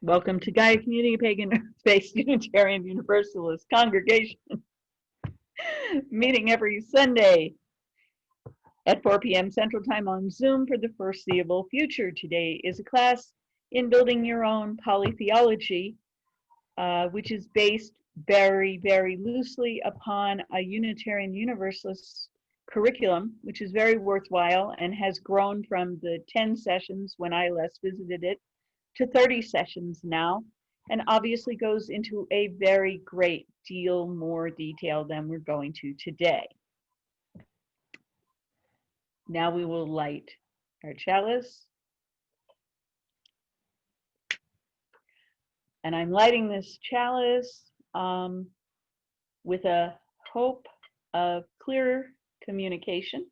Welcome to Gaia Community Pagan Based Unitarian Universalist Congregation, meeting every Sunday at 4 p.m. Central Time on Zoom for the foreseeable future. Today is a class in building your own polytheology, which is based very, very loosely upon a Unitarian Universalist curriculum, which is very worthwhile and has grown from the 10 sessions when I last visited it to 30 sessions now, and obviously goes into a very great deal more detail than we're going to today. Now we will light our chalice. And I'm lighting this chalice with a hope of clearer communication,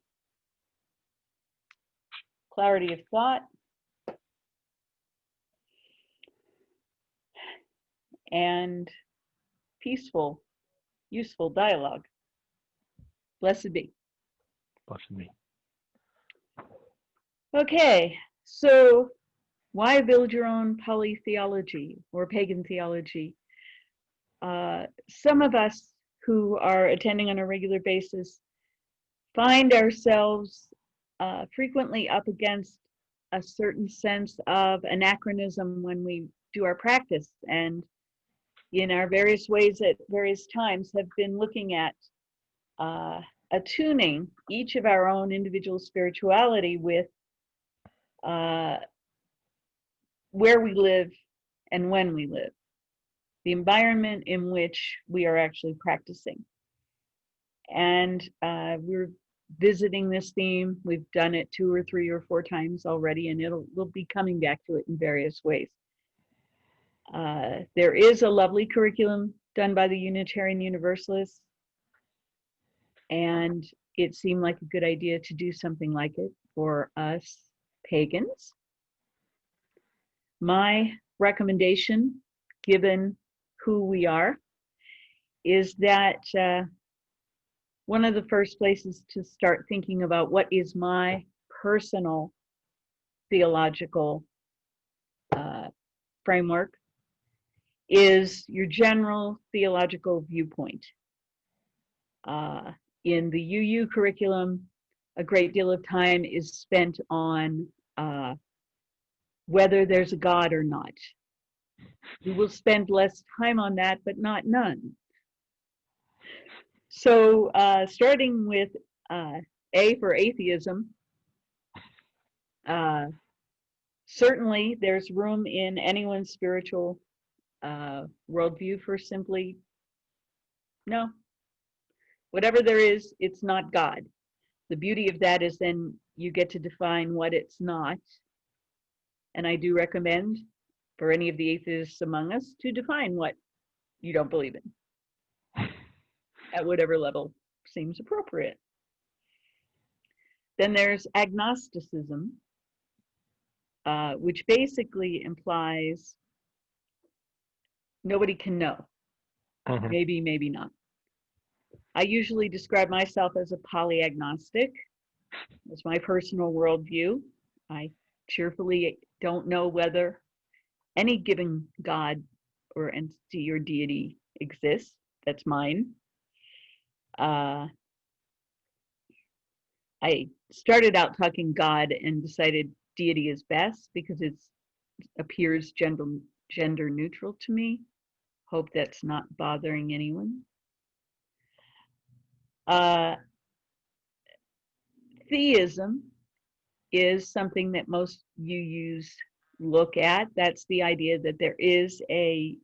clarity of thought, and peaceful, useful dialogue. Blessed be. Blessed be. Okay, so why build your own polytheology or pagan theology? Some of us who are attending on a regular basis find ourselves frequently up against a certain sense of anachronism when we do our practice, and in our various ways at various times have been looking at attuning each of our own individual spirituality with where we live and when we live, the environment in which we are actually practicing. And we're visiting this theme. We've done it 2 or 3 or 4 times already, and we'll be coming back to it in various ways. There is a lovely curriculum done by the Unitarian Universalists, and it seemed like a good idea to do something like it for us pagans. My recommendation, given who we are, is that one of the first places to start thinking about what is my personal theological framework is your general theological viewpoint. In the UU curriculum, a great deal of time is spent on whether there's a God or not. We will spend less time on that, but not none. So starting with A for atheism, certainly there's room in anyone's spiritual worldview for simply, no, whatever there is, it's not God. The beauty of that is then you get to define what it's not. And I do recommend for any of the atheists among us to define what you don't believe in at whatever level seems appropriate. Then there's agnosticism, which basically implies nobody can know. Maybe, maybe not. I usually describe myself as a polyagnostic. That's my personal worldview. I cheerfully don't know whether any given God or entity or deity exists. That's mine. I started out talking God and decided deity is best because it appears gender neutral to me. Hope that's not bothering anyone. Theism is something that most UUs look at. That's the idea that there is a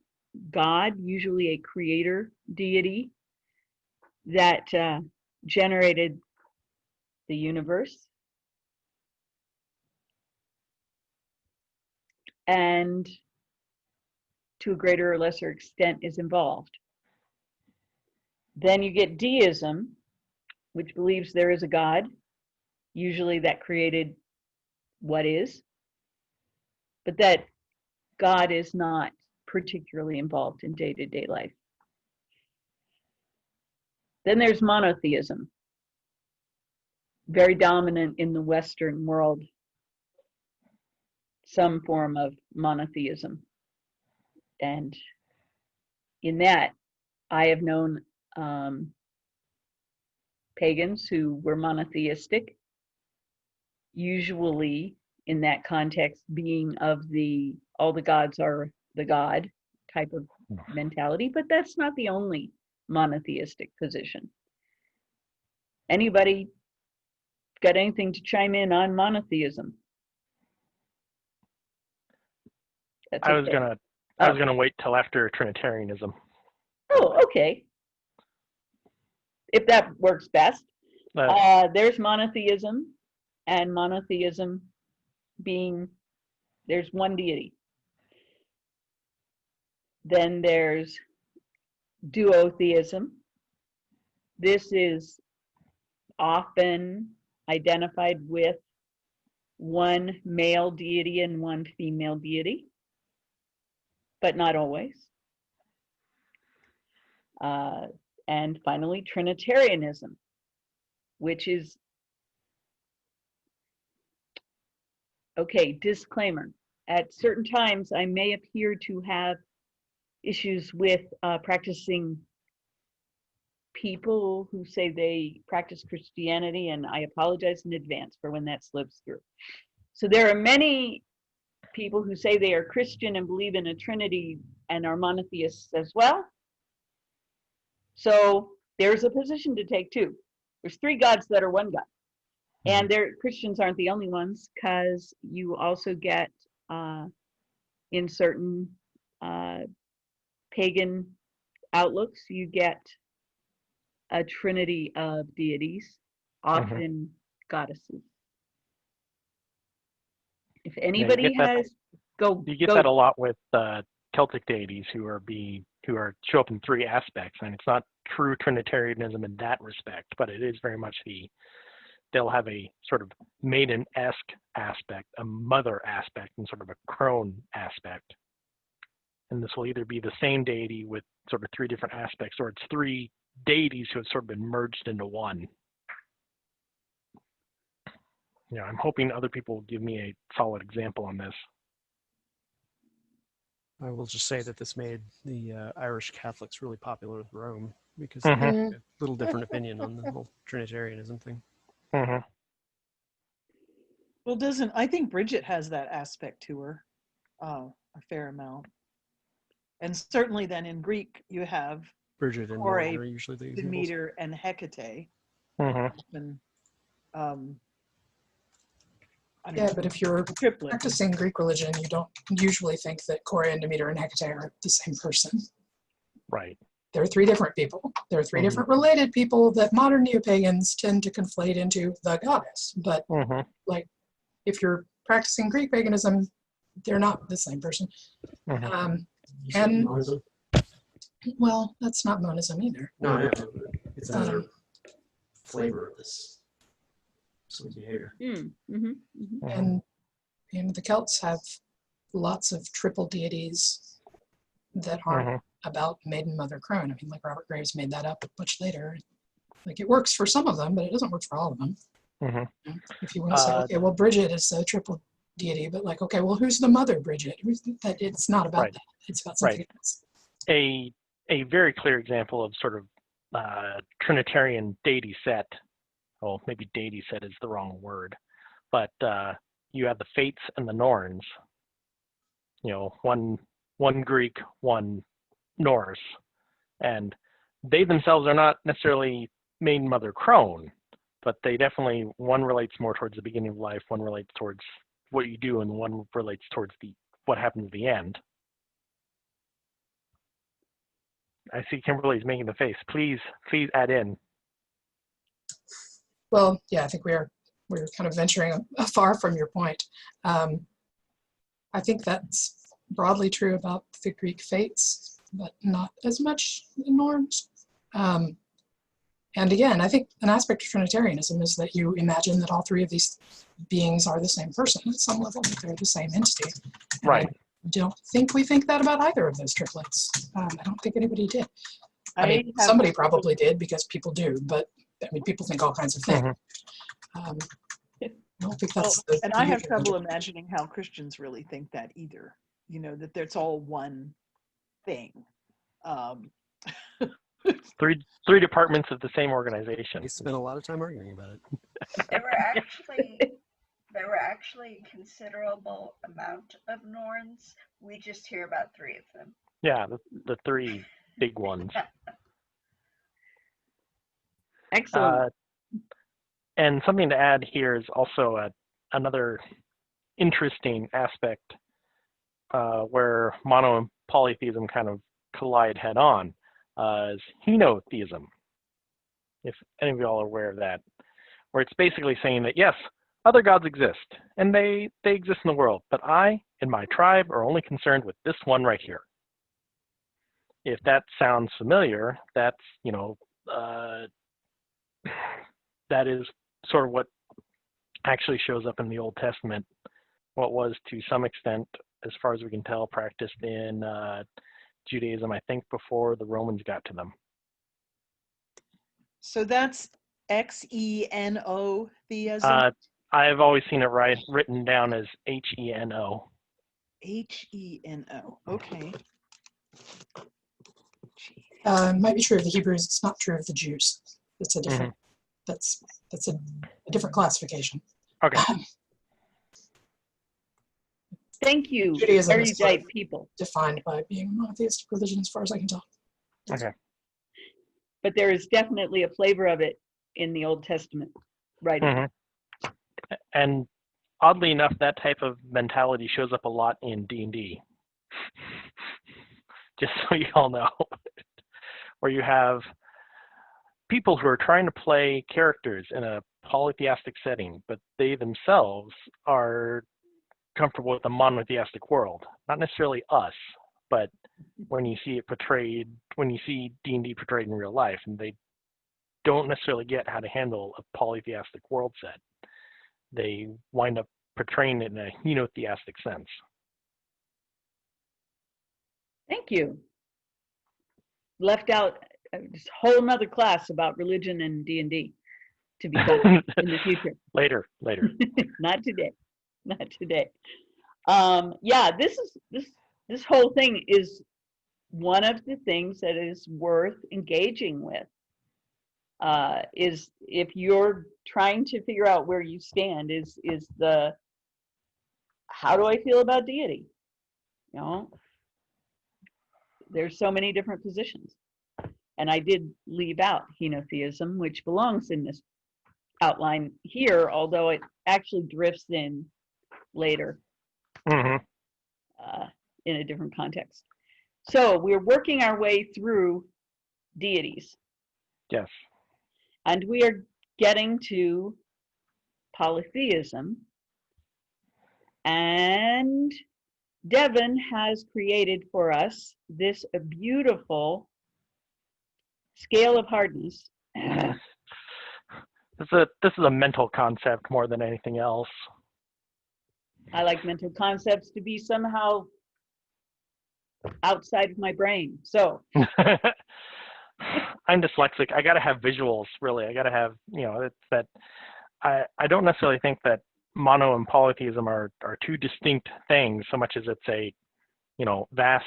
God, usually a creator deity, that generated the universe and to a greater or lesser extent is involved. Then you get deism, which believes there is a God, usually that created what is, but that God is not particularly involved in day-to-day life. Then there's monotheism, very dominant in the Western world, some form of monotheism. And in that, I have known pagans who were monotheistic, usually in that context being of the all the gods are the god type of mentality, but that's not the only monotheistic position. Anybody got anything to chime in on monotheism? That's I was okay. gonna wait till after Trinitarianism. Oh, okay. If that works best. There's monotheism, and monotheism being there's one deity. Then there's duotheism. This is often identified with one male deity and one female deity, but not always. And finally, Trinitarianism, which is, okay, disclaimer. At certain times, I may appear to have issues with practicing people who say they practice Christianity, and I apologize in advance for when that slips through. So there are many people who say they are Christian and believe in a Trinity and are monotheists as well. So there's a position to take too. There's three gods that are one God. And Christians aren't the only ones, because you also get in certain pagan outlooks, you get a trinity of deities, often goddesses. If anybody has, you get that a lot with Celtic deities who show up in three aspects, and it's not true Trinitarianism in that respect, but it is very much they'll have a sort of maiden-esque aspect, a mother aspect, and sort of a crone aspect. And this will either be the same deity with sort of three different aspects, or it's three deities who have sort of been merged into one. I'm hoping other people will give me a solid example on this. I will just say that this made the Irish Catholics really popular with Rome, because they have a little different opinion on the whole Trinitarianism thing. Well, I think Bridget has that aspect to her a fair amount. And certainly then in Greek, you have Bridget and Nora are usually the examples. Demeter and Hecate. Yeah, but if you're practicing Greek religion, you don't usually think that Kore and Demeter and Hecate are the same person. Right. They're three different people. They're three different related people that modern neo-pagans tend to conflate into the goddess. But like, if you're practicing Greek paganism, they're not the same person. And well, that's not monism either. No, yeah, it's another flavor of this sort of behavior. And the Celts have lots of triple deities that aren't about maiden, mother, crone. I mean, like Robert Graves made that up much later. Like, it works for some of them, but it doesn't work for all of them. If you want to say, okay, well, Bridget is a triple deity, but like, okay, well, who's the mother Bridget? It's not about that. It's about something else. A very clear example of sort of Trinitarian deity set. Well, maybe deity set is the wrong word, but you have the Fates and the Norns. One Greek, one Norse, and they themselves are not necessarily maiden, mother, crone, but they definitely, one relates more towards the beginning of life, one relates towards what you do, and one relates towards what happens at the end. I see Kimberly's making the face. Please add in. Well, yeah, I think we're kind of venturing far from your point. I think that's broadly true about the Greek fates, but not as much the Norns. And again, I think an aspect of Trinitarianism is that you imagine that all three of these beings are the same person at some level, that they're the same entity. Right. I don't think we think that about either of those triplets. I don't think anybody did. I mean, somebody probably did, because people do, but I mean, people think all kinds of things. I don't think that's and I have trouble imagining how Christians really think that either. That it's all one thing. Three departments of the same organization. They spent a lot of time arguing about it. There were actually considerable amount of Norns. We just hear about 3 of them. Yeah, the 3 big ones. Excellent. And something to add here is also another interesting aspect where mono and polytheism kind of collide head on is henotheism. If any of y'all are aware of that, where it's basically saying that yes, other gods exist and they exist in the world, but I and my tribe are only concerned with this one right here. If that sounds familiar, that's that is sort of what actually shows up in the Old Testament, what was to some extent, as far as we can tell, practiced in Judaism, I think before the Romans got to them. So that's Xeno theism. I've always seen it written down as Heno. Heno. Okay. Might be true of the Hebrews. It's not true of the Jews. It's a different. That's a different classification. Okay. Thank you, Judaism very is sort bright of people. defined by being a monotheistic religion, as far as I can tell. Okay. But there is definitely a flavor of it in the Old Testament, right? And oddly enough, that type of mentality shows up a lot in D&D. Just so you all know, where you have people who are trying to play characters in a polytheistic setting, but they themselves are comfortable with a monotheistic world. Not necessarily us, but when you see it portrayed, when you see D&D portrayed in real life, and they don't necessarily get how to handle a polytheistic world set, they wind up portraying it in a henotheistic sense. Thank you. Left out this whole nother class about religion and D&D to be done in the future. Later. Not today. Not today. Yeah, this whole thing is one of the things that is worth engaging with. Is if you're trying to figure out where you stand, is the how do I feel about deity? You know, there's so many different positions. And I did leave out henotheism, which belongs in this outline here, although it actually drifts in later in a different context. So we're working our way through deities. Yes. And we are getting to polytheism. And Devin has created for us this beautiful scale of hardness. This is a mental concept more than anything else. I like mental concepts to be somehow outside of my brain. So I'm dyslexic. I got to have visuals, really. I got to have, it's that I don't necessarily think that mono and polytheism are two distinct things so much as it's a, vast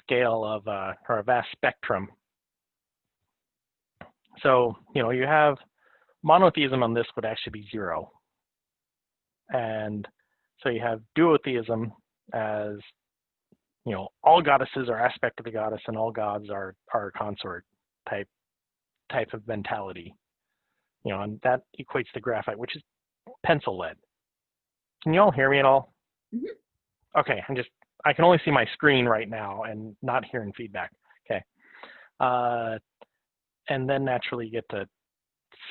scale of, or a vast spectrum. So, you have monotheism on this would actually be 0. And so you have duotheism as, all goddesses are aspect of the goddess and all gods are consort type of mentality. And that equates to graphite, which is pencil lead. Can you all hear me at all? Mm-hmm. Okay, I can only see my screen right now and not hearing feedback. Okay. And then naturally you get to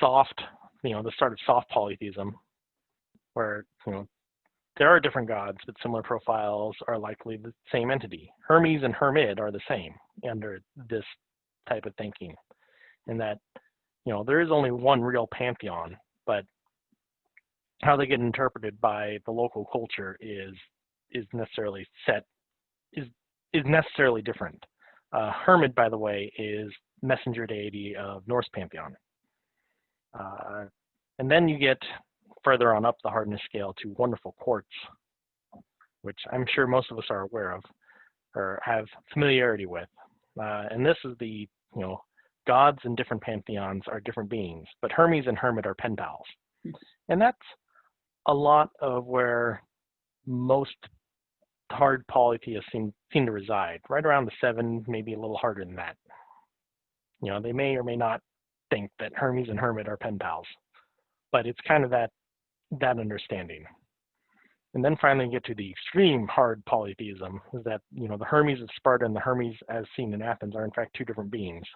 soft, the start of soft polytheism, where, there are different gods, but similar profiles are likely the same entity. Hermes and Hermid are the same under this type of thinking, in that, there is only one real pantheon, but how they get interpreted by the local culture is necessarily necessarily different. Hermid, by the way, is messenger deity of Norse pantheon. And then you get further on up the hardness scale to wonderful quartz, which I'm sure most of us are aware of. or have familiarity with. And this is the, gods in different pantheons are different beings, but Hermes and Hermit are pen pals. And that's a lot of where most hard polytheists seem to reside, right around the 7, maybe a little harder than that. They may or may not think that Hermes and Hermit are pen pals, but it's kind of that understanding. And then finally get to the extreme hard polytheism, is that, the Hermes of Sparta and the Hermes as seen in Athens are in fact 2 different beings.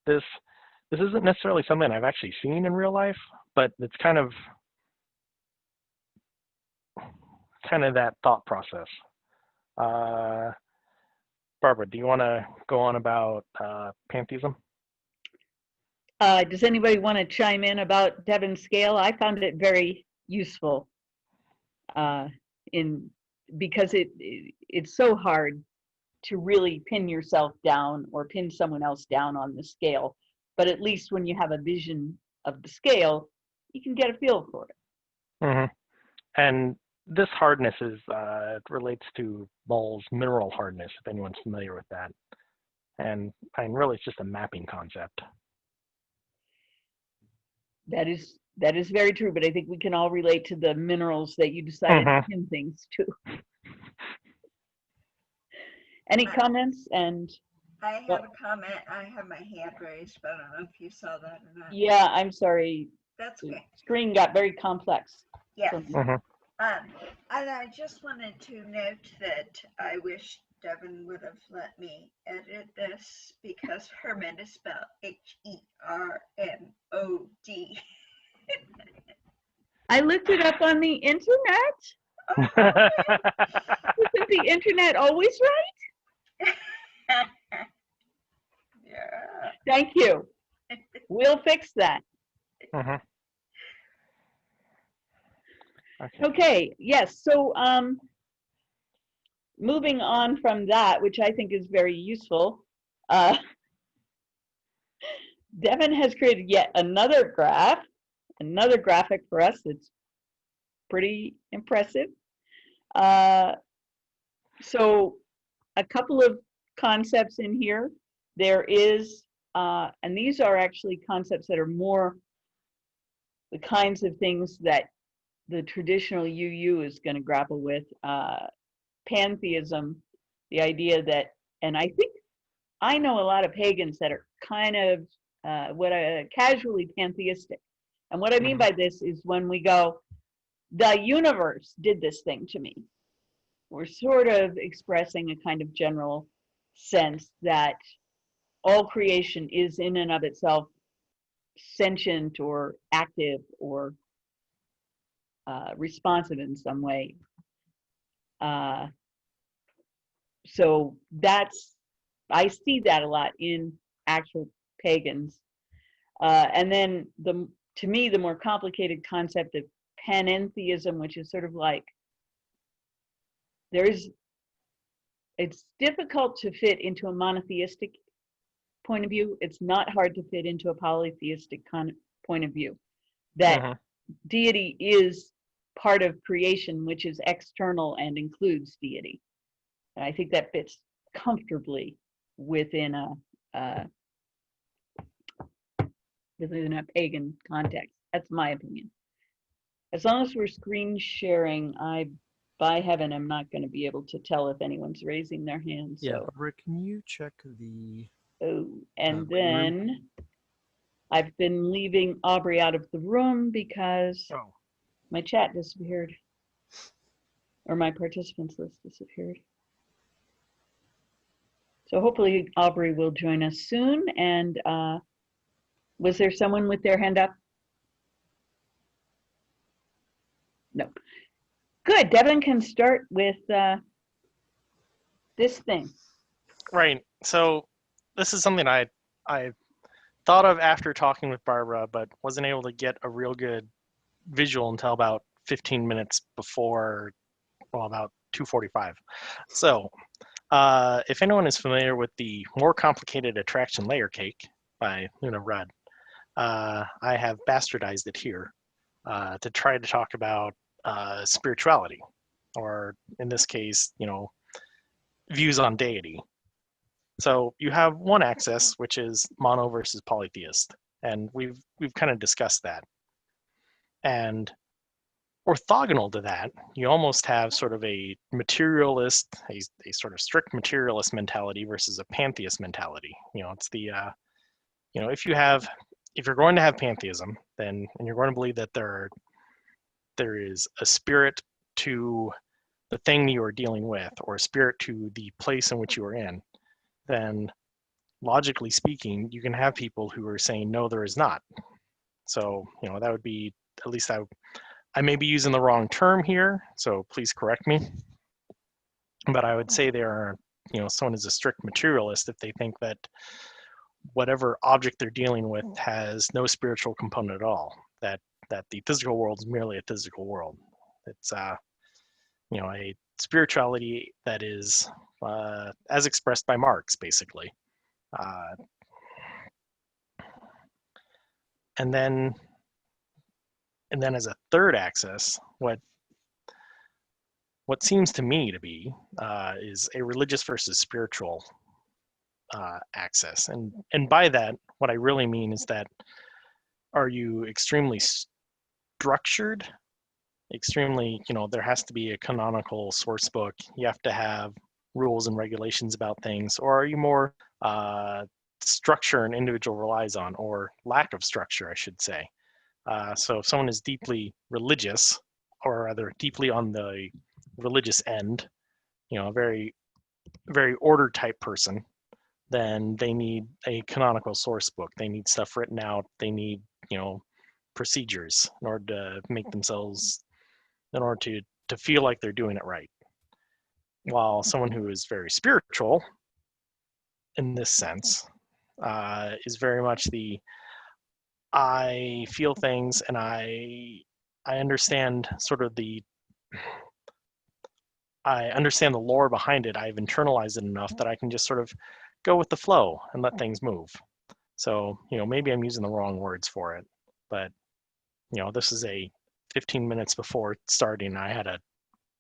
This isn't necessarily something I've actually seen in real life, but it's kind of that thought process. Barbara, do you want to go on about pantheism? Does anybody want to chime in about Devin's scale? I found it very useful because it's so hard to really pin yourself down or pin someone else down on the scale. But at least when you have a vision of the scale, you can get a feel for it. Mm-hmm. And this hardness relates to Ball's mineral hardness, if anyone's familiar with that. And really it's just a mapping concept. That is very true, but I think we can all relate to the minerals that you decided to pin things to. Any comments? And I have a comment. I have my hand raised, but I don't know if you saw that or not. Yeah, I'm sorry. That's okay. The screen got very complex. Yes. And I just wanted to note that I wish Devin would have let me edit this because Hermit is spelled Hermod. I looked it up on the internet. Oh, okay. Isn't the internet always right? Yeah. Thank you. We'll fix that. Okay, yes, so moving on from that, which I think is very useful, Devin has created yet another graphic for us that's pretty impressive. So a couple of concepts in here. There is, and these are actually concepts that are more the kinds of things that the traditional UU is going to grapple with. Pantheism, the idea that, and I think I know a lot of pagans that are kind of casually pantheistic. And what I mean by this is when we go, the universe did this thing to me. We're sort of expressing a kind of general sense that all creation is in and of itself sentient or active or responsive in some way. So I see that a lot in actual pagans. And then to me, the more complicated concept of panentheism, which is sort of like, it's difficult to fit into a monotheistic point of view. It's not hard to fit into a polytheistic point of view. That deity is part of creation, which is external and includes deity. And I think that fits comfortably within a pagan context. That's my opinion. As long as we're screen sharing, by heaven, I'm not going to be able to tell if anyone's raising their hand. Yeah, so. Barbara, can you check the... Oh, and then I've been leaving Aubrey out of the room because my chat disappeared, or my participants list disappeared. So hopefully Aubrey will join us soon. And was there someone with their hand up? No. Good. Devin can start with this thing. Right. So this is something I thought of after talking with Barbara, but wasn't able to get a real good visual until about 15 minutes before, well, about 2:45. So if anyone is familiar with the More Complicated Attraction Layer Cake by Luna Rudd, I have bastardized it here to try to talk about spirituality, or in this case, views on deity. So you have one axis, which is mono versus polytheist, and we've kind of discussed that. And orthogonal to that, you almost have sort of a materialist, a sort of strict materialist mentality versus a pantheist mentality. It's the if you're going to have pantheism, then and you're going to believe that there is a spirit to the thing you are dealing with, or a spirit to the place in which you are in, then logically speaking, you can have people who are saying, no, there is not. So, that would be, at least I may be using the wrong term here, so please correct me. But I would say they are, someone is a strict materialist if they think that whatever object they're dealing with has no spiritual component at all, that the physical world is merely a physical world. It's, a spirituality that is as expressed by Marx, basically. And then as a third axis, what seems to me to be is a religious versus spiritual axis. And by that, what I really mean is that, are you extremely structured? Extremely, there has to be a canonical source book. You have to have rules and regulations about things. Or are you more structure an individual relies on, or lack of structure, I should say. So if someone is deeply religious, or rather deeply on the religious end, a very, very ordered type person, then they need a canonical source book. They need stuff written out. They need, procedures in order to make themselves, in order to feel like they're doing it right. While someone who is very spiritual, in this sense, is very much I feel things, and I understand sort of I understand the lore behind it. I've internalized it enough that I can just sort of go with the flow and let things move. So, maybe I'm using the wrong words for it, but, this is 15 minutes before starting, I had a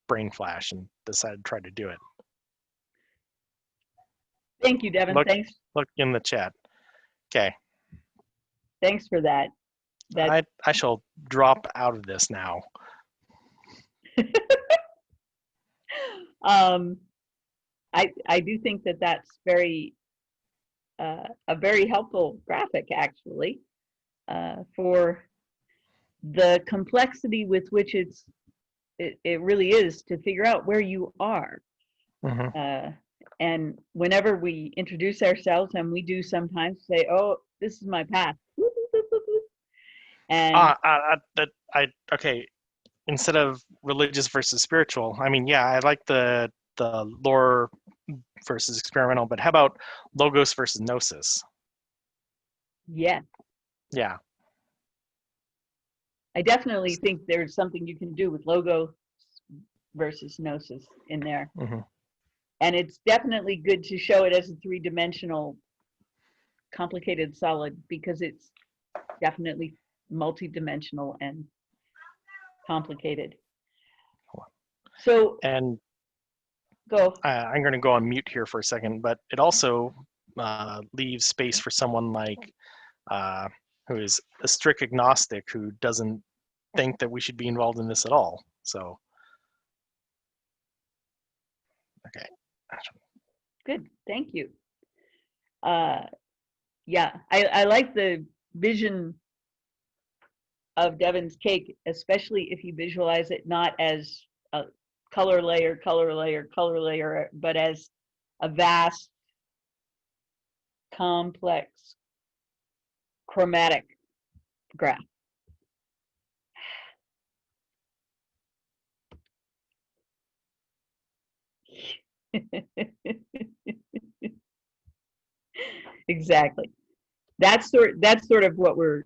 brain flash and decided to try to do it. Thank you, Devin. Thanks. Look in the chat. Okay. Thanks for that. I shall drop out of this now. I do think that that's very a very helpful graphic, actually, for the complexity with which it really is to figure out where you are. Mm-hmm. And whenever we introduce ourselves, and we do sometimes say, "Oh, this is my path," and okay. Instead of religious versus spiritual, I mean, yeah, I like the lore versus experimental, but how about logos versus gnosis? yeah, I definitely think there's something you can do with logos versus gnosis in there. Mm-hmm. And it's definitely good to show it as a three-dimensional complicated solid, because it's definitely multi-dimensional and complicated. So, and go. I'm going to go on mute here for a second, but it also leaves space for someone like who is a strict agnostic, who doesn't think that we should be involved in this at all. So, okay. Good, thank you. Yeah, I like the vision of Devin's cake, especially if you visualize it not as a color layer, but as a vast, complex, chromatic graph. Exactly. That's sort of what we're,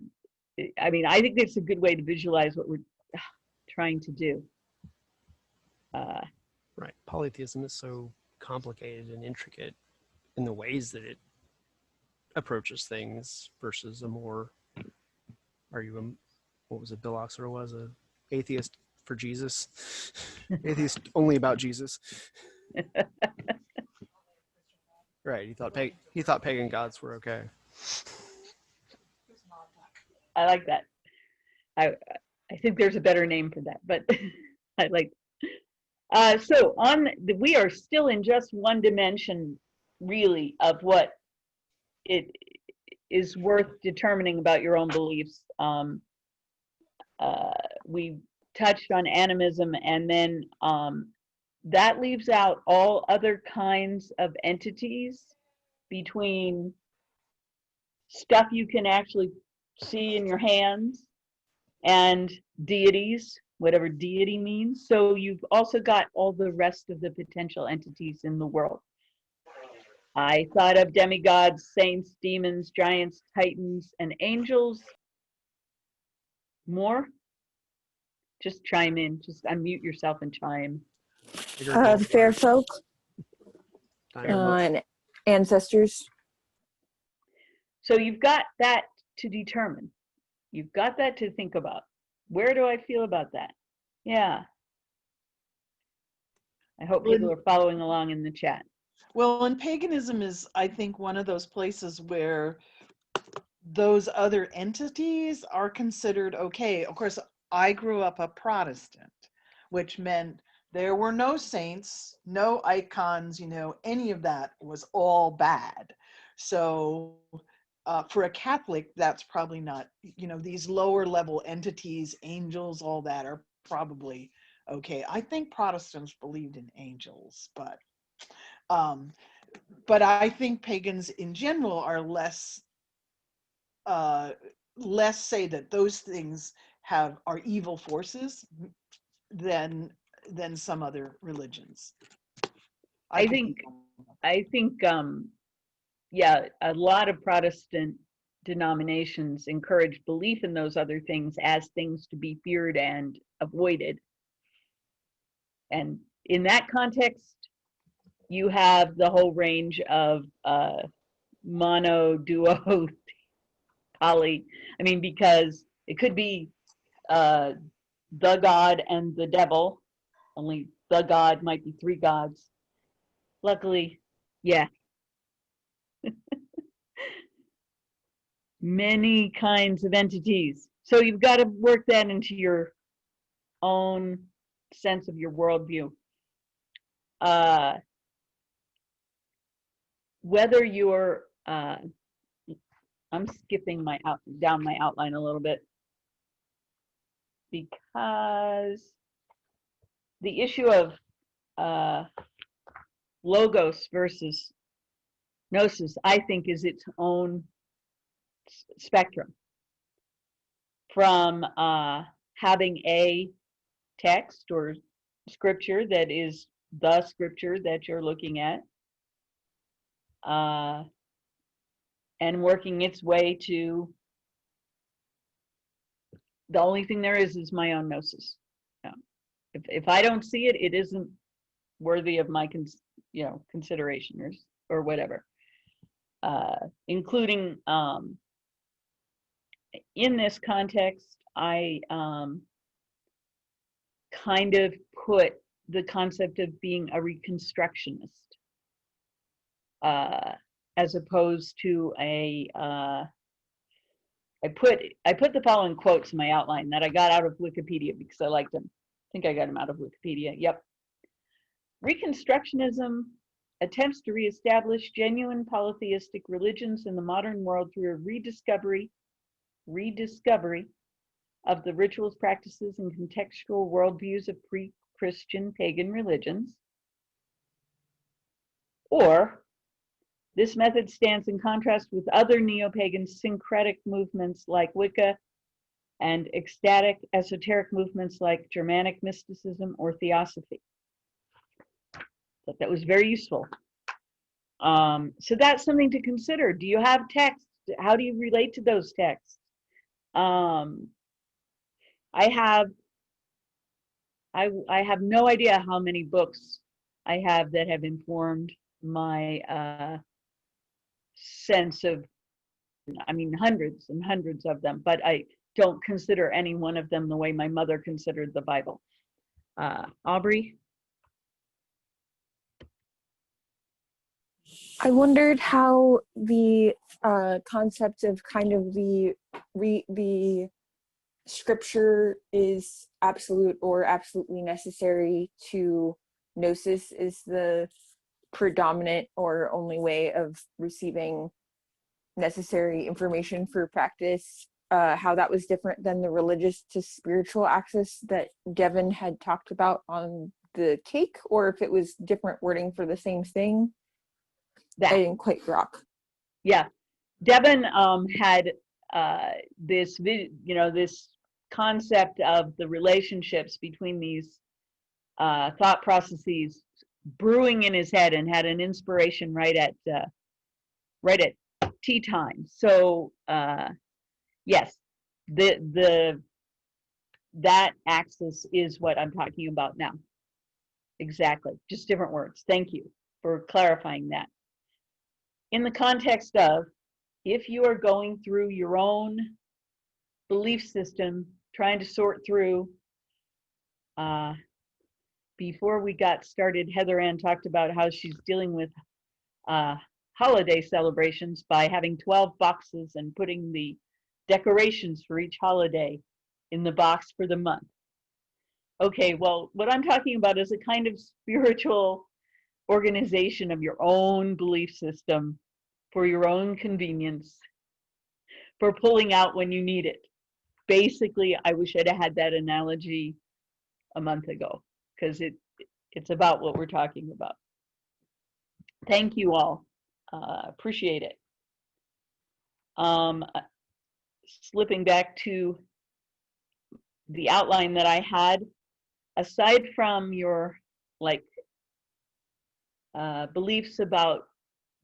I mean, I think it's a good way to visualize what we're trying to do. Right. Polytheism is so complicated and intricate in the ways that it approaches things versus a more, what was it Bill Oxler was, a atheist for Jesus? Atheist only about Jesus. Right. He thought pagan gods were okay. I like that. I think there's a better name for that, but I like. So we are still in just one dimension, really, of what it is worth determining about your own beliefs. We touched on animism, and then that leaves out all other kinds of entities between stuff you can actually see in your hands and deities, whatever deity means. So you've also got all the rest of the potential entities in the world. I thought of demigods, saints, demons, giants, titans, and angels. More? Just chime in. Just unmute yourself and chime. Fair folk Dynamo. and ancestors. So you've got that to determine. You've got that to think about. Where do I feel about that? Yeah. I hope people are following along in the chat. Well, and paganism is, I think, one of those places where those other entities are considered okay. Of course, I grew up a Protestant, which meant there were no saints, no icons, any of that was all bad. So for a Catholic, that's probably not, these lower level entities, angels, all that are probably okay. I think Protestants believed in angels, but I think pagans in general are less say that those things are evil forces than some other religions. I think yeah, a lot of Protestant denominations encourage belief in those other things as things to be feared and avoided. And in that context, you have the whole range of mono, duo, poly. I mean, because it could be the God and the devil, only the God might be three gods. Luckily, yeah. Many kinds of entities. So you've got to work that into your own sense of your worldview. Whether you're, I'm skipping down my outline a little bit because the issue of logos versus gnosis, I think, is its own spectrum. From having a text or scripture that is the scripture that you're looking at, and working its way to the only thing there is my own gnosis. Yeah. If I don't see it, it isn't worthy of my consideration or whatever. Including in this context, I kind of put the concept of being a reconstructionist as opposed to a I put the following quotes in my outline that I got out of Wikipedia because I liked them. I think I got them out of Wikipedia. Yep. Reconstructionism attempts to reestablish genuine polytheistic religions in the modern world through a rediscovery of the rituals, practices, and contextual worldviews of pre-Christian pagan religions. Or, this method stands in contrast with other neo-pagan syncretic movements like Wicca and ecstatic esoteric movements like Germanic mysticism or theosophy. But that was very useful. So that's something to consider. Do you have texts? How do you relate to those texts? I have no idea how many books I have that have informed my sense of, I mean, hundreds and hundreds of them, but I don't consider any one of them the way my mother considered the Bible. Aubrey? I wondered how the concept of kind of the scripture is absolute or absolutely necessary to gnosis is the predominant or only way of receiving necessary information for practice, how that was different than the religious to spiritual axis that Devin had talked about on the cake, or if it was different wording for the same thing. I didn't quite grok. Yeah, Devin had this concept of the relationships between these thought processes brewing in his head, and had an inspiration right at tea time. So yes, that axis is what I'm talking about now. Exactly, just different words. Thank you for clarifying that. In the context of, if you are going through your own belief system, trying to sort through, before we got started, Heather Ann talked about how she's dealing with holiday celebrations by having 12 boxes and putting the decorations for each holiday in the box for the month. Okay, well, what I'm talking about is a kind of spiritual organization of your own belief system for your own convenience, for pulling out when you need it. Basically, I wish I'd have had that analogy a month ago, because it's about what we're talking about. Thank you all. Appreciate it. Slipping back to the outline that I had, aside from your beliefs about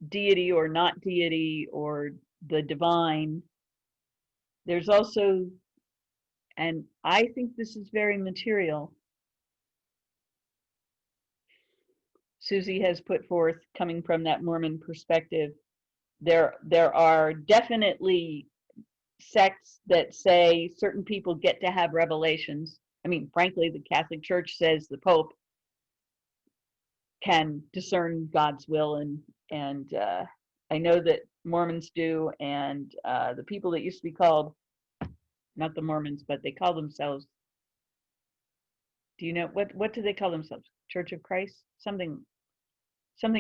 deity or not deity or the divine, there's also, and I think this is very material, Susie has put forth, coming from that Mormon perspective, there are definitely sects that say certain people get to have revelations. I mean, frankly, the Catholic Church says the Pope can discern God's will, and I know that Mormons do, and the people that used to be called, not the Mormons, but they call themselves, do you know, what do they call themselves? Church of Christ? Something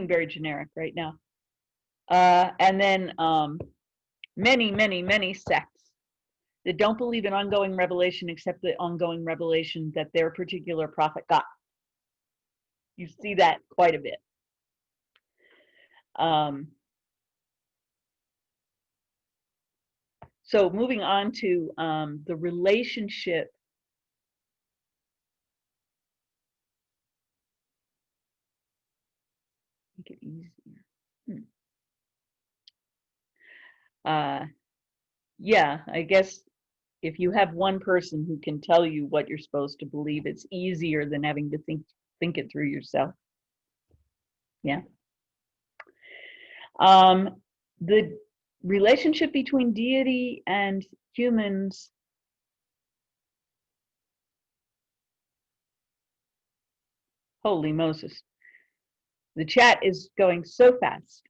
very generic right now. And then many sects that don't believe in ongoing revelation except the ongoing revelation that their particular prophet got. You see that quite a bit. So moving on to the relationship make it easier. Yeah, I guess if you have one person who can tell you what you're supposed to believe, it's easier than having to think it through yourself. Yeah. The relationship between deity and humans, holy Moses. The chat is going so fast.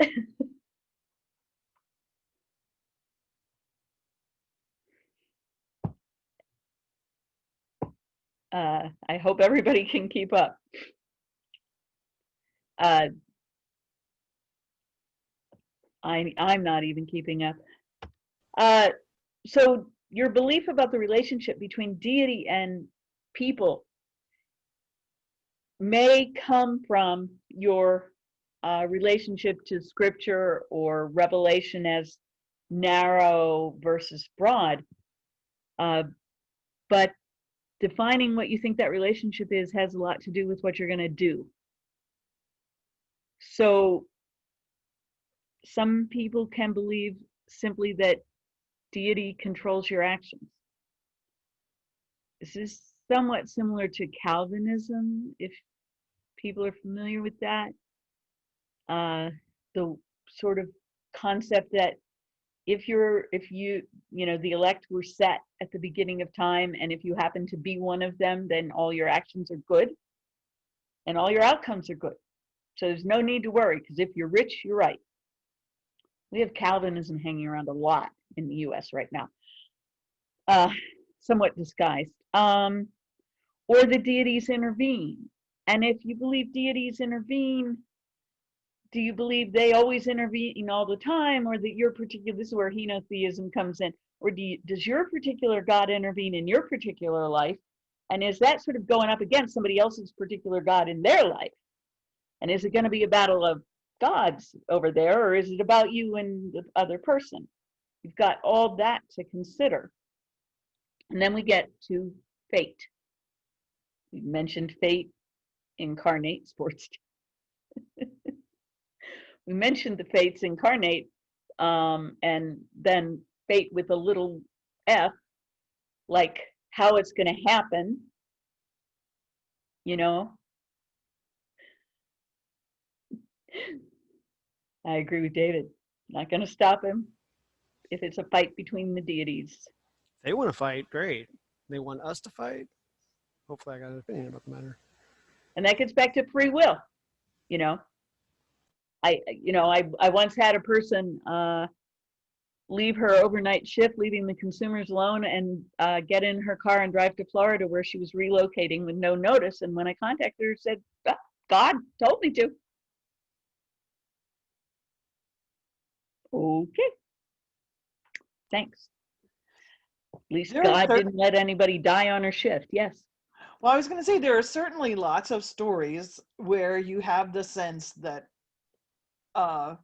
I hope everybody can keep up. I'm not even keeping up. So your belief about the relationship between deity and people may come from your relationship to scripture or revelation as narrow versus broad. But defining what you think that relationship is has a lot to do with what you're going to do. So some people can believe simply that deity controls your actions. This is somewhat similar to Calvinism, if people are familiar with that. The sort of concept that if you the elect were set at the beginning of time, and if you happen to be one of them, then all your actions are good and all your outcomes are good. So there's no need to worry, because if you're rich, you're right. We have Calvinism hanging around a lot in the US right now, somewhat disguised. Or the deities intervene. And if you believe deities intervene, do you believe they always intervene all the time, or that your particular, this is where henotheism comes in, or does your particular God intervene in your particular life? And is that sort of going up against somebody else's particular God in their life? And is it going to be a battle of gods over there, or is it about you and the other person? You've got all that to consider. And then we get to fate. We mentioned fate incarnate sports. We mentioned the fates incarnate, and then fate with a little f, like how it's going to happen, you know. I agree with David. Not going to stop him if it's a fight between the deities. They want to fight, great. They want us to fight. Hopefully I got an opinion about the matter. And that gets back to free will, you know. I once had a person leave her overnight shift, leaving the consumers alone, and get in her car and drive to Florida, where she was relocating with no notice. And when I contacted her, said, God told me to. Okay. Thanks. At least God didn't let anybody die on her shift. Yes. Well, I was going to say there are certainly lots of stories where you have the sense that a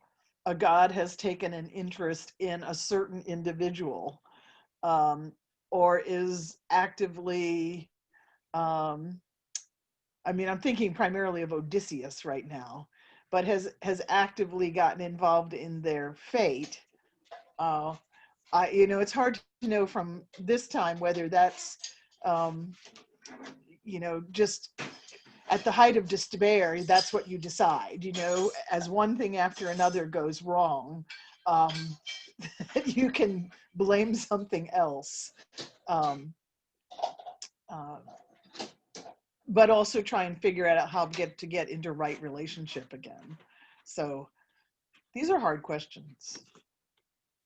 God has taken an interest in a certain individual, or is actively, I'm thinking primarily of Odysseus right now, but has actively gotten involved in their fate. It's hard to know from this time whether that's, just at the height of despair, that's what you decide, as one thing after another goes wrong, you can blame something else. But also try and figure out how to get into right relationship again. So these are hard questions.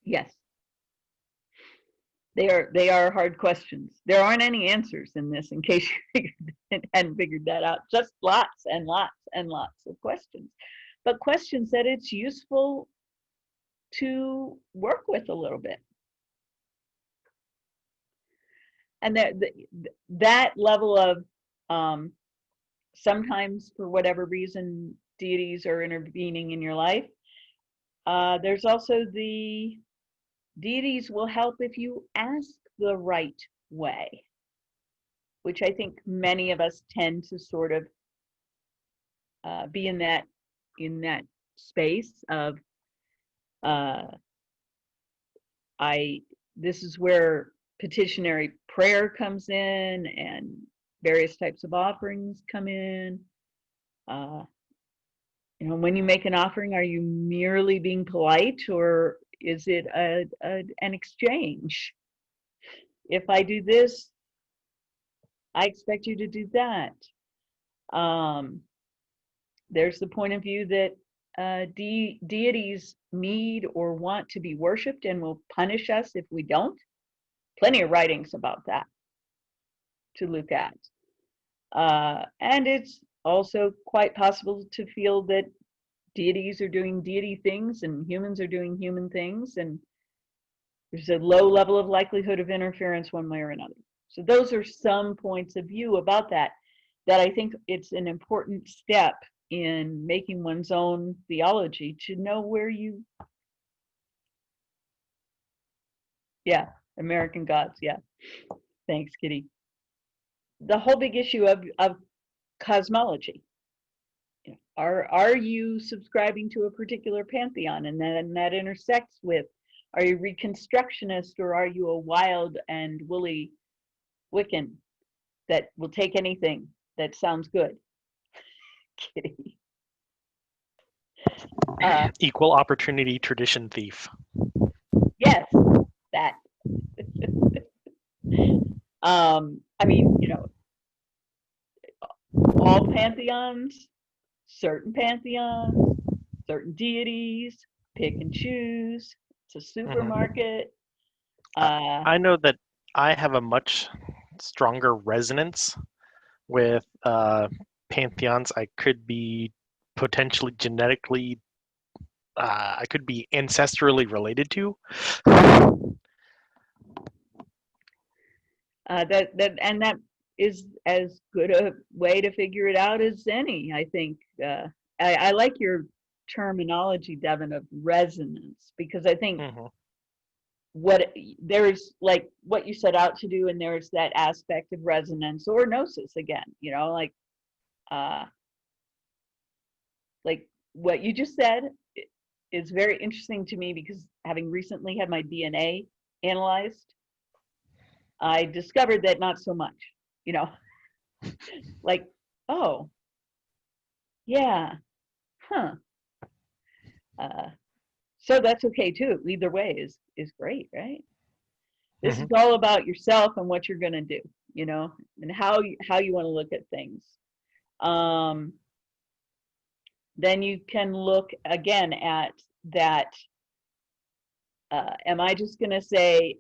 Yes. They are hard questions. There aren't any answers in this, in case you hadn't figured that out. Just lots and lots and lots of questions, but questions that it's useful to work with a little bit. And that level of sometimes, for whatever reason, deities are intervening in your life. There's also the deities will help if you ask the right way, which I think many of us tend to sort of be in that space of this is where petitionary prayer comes in, and various types of offerings come in. When you make an offering, are you merely being polite, or is it an exchange? If I do this, I expect you to do that. There's the point of view that deities need or want to be worshipped and will punish us if we don't. Plenty of writings about that to look at. And it's also quite possible to feel that deities are doing deity things and humans are doing human things, and there's a low level of likelihood of interference one way or another. So those are some points of view about that I think it's an important step in making one's own theology, to know where you, American gods, thanks, Kitty. The whole big issue of cosmology. Are you subscribing to a particular pantheon, and then that intersects with, are you Reconstructionist, or are you a wild and woolly Wiccan that will take anything that sounds good? Kitty. Equal opportunity tradition thief. Yes, that. All pantheons certain pantheons, certain deities, pick and choose. It's a supermarket. I know that I have a much stronger resonance with pantheons. I could be potentially genetically, I could be ancestrally related to. That is as good a way to figure it out as any, I think. I like your terminology, Devin, of resonance, because I think there's like what you set out to do, and there's that aspect of resonance or gnosis again, like what you just said is very interesting to me, because having recently had my DNA analyzed, I discovered that not so much, like, oh, yeah, huh. So that's okay too. Either way is great, right? This is all about yourself and what you're gonna do, and how you want to look at things. Then you can look again at that. Am I just gonna say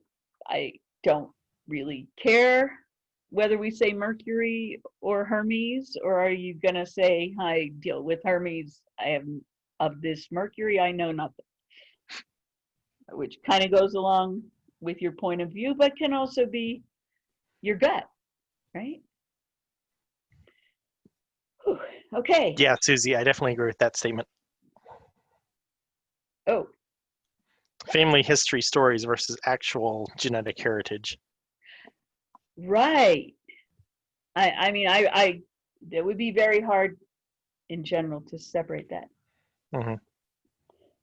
I don't really care whether we say Mercury or Hermes, or are you gonna say I deal with Hermes? I have of this Mercury, I know nothing, which kind of goes along with your point of view, but can also be your gut, right? Whew. Okay. Yeah, Susie, I definitely agree with that statement. Oh. Family history stories versus actual genetic heritage. Right. I mean, it would be very hard in general to separate that.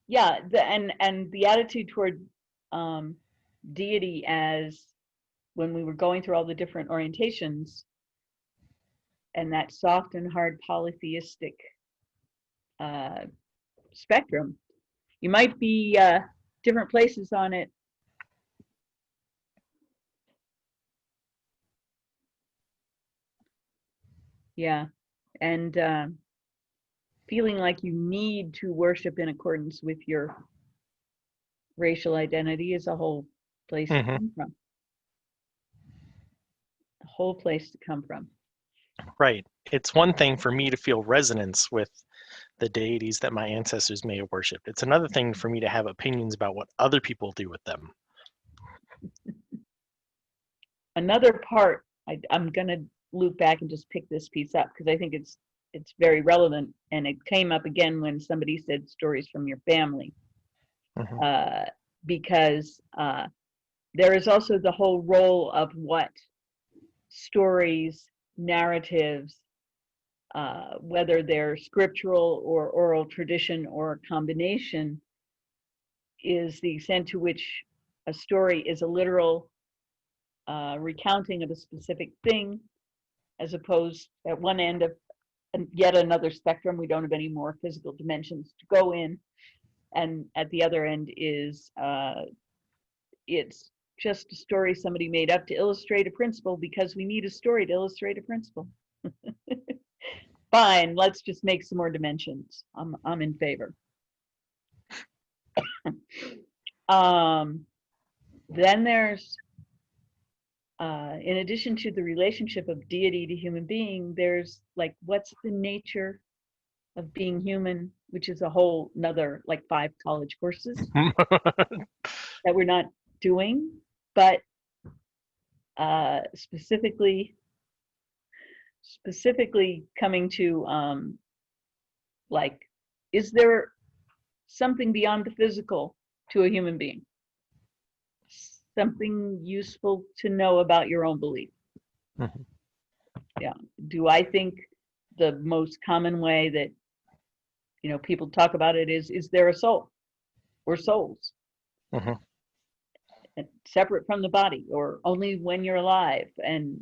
Yeah, and the attitude toward deity, as when we were going through all the different orientations, and that soft and hard polytheistic spectrum, you might be different places on it. Yeah, and feeling like you need to worship in accordance with your racial identity is a whole place to come from. A whole place to come from. Right. It's one thing for me to feel resonance with the deities that my ancestors may have worshipped. It's another thing for me to have opinions about what other people do with them. Another part, I'm going to loop back and just pick this piece up, because I think it's very relevant, and it came up again when somebody said stories from your family, because there is also the whole role of what stories, narratives, whether they're scriptural or oral tradition or a combination, is the extent to which a story is a literal recounting of a specific thing, as opposed at one end of yet another spectrum. We don't have any more physical dimensions to go in, and at the other end is it's just a story somebody made up to illustrate a principle, because we need a story to illustrate a principle. Fine, let's just make some more dimensions. I'm in favor. Then there's in addition to the relationship of deity to human being, there's like, what's the nature of being human, which is a whole nother like 5 college courses that we're not doing, but specifically coming to like, is there something beyond the physical to a human being? Something useful to know about your own belief. Yeah. Do I think the most common way that people talk about it is there a soul or souls? Separate from the body, or only when you're alive? And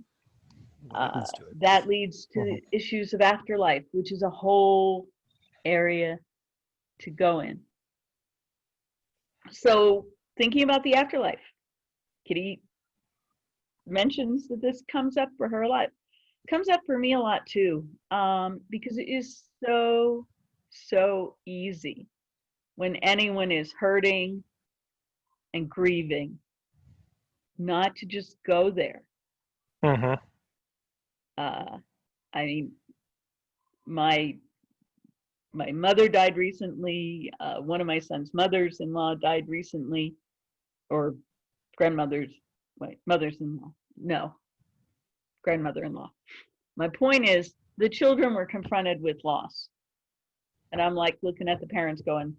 that leads to issues of afterlife, which is a whole area to go in. So thinking about the afterlife, Kitty mentions that this comes up for her a lot. comes up for me a lot too, because it is so easy when anyone is hurting and grieving not to just go there. Mm-hmm. I mean, my mother died recently. One of my son's mothers-in-law died recently, or mothers-in-law. No, grandmother-in-law. My point is, the children were confronted with loss. And I'm like looking at the parents going,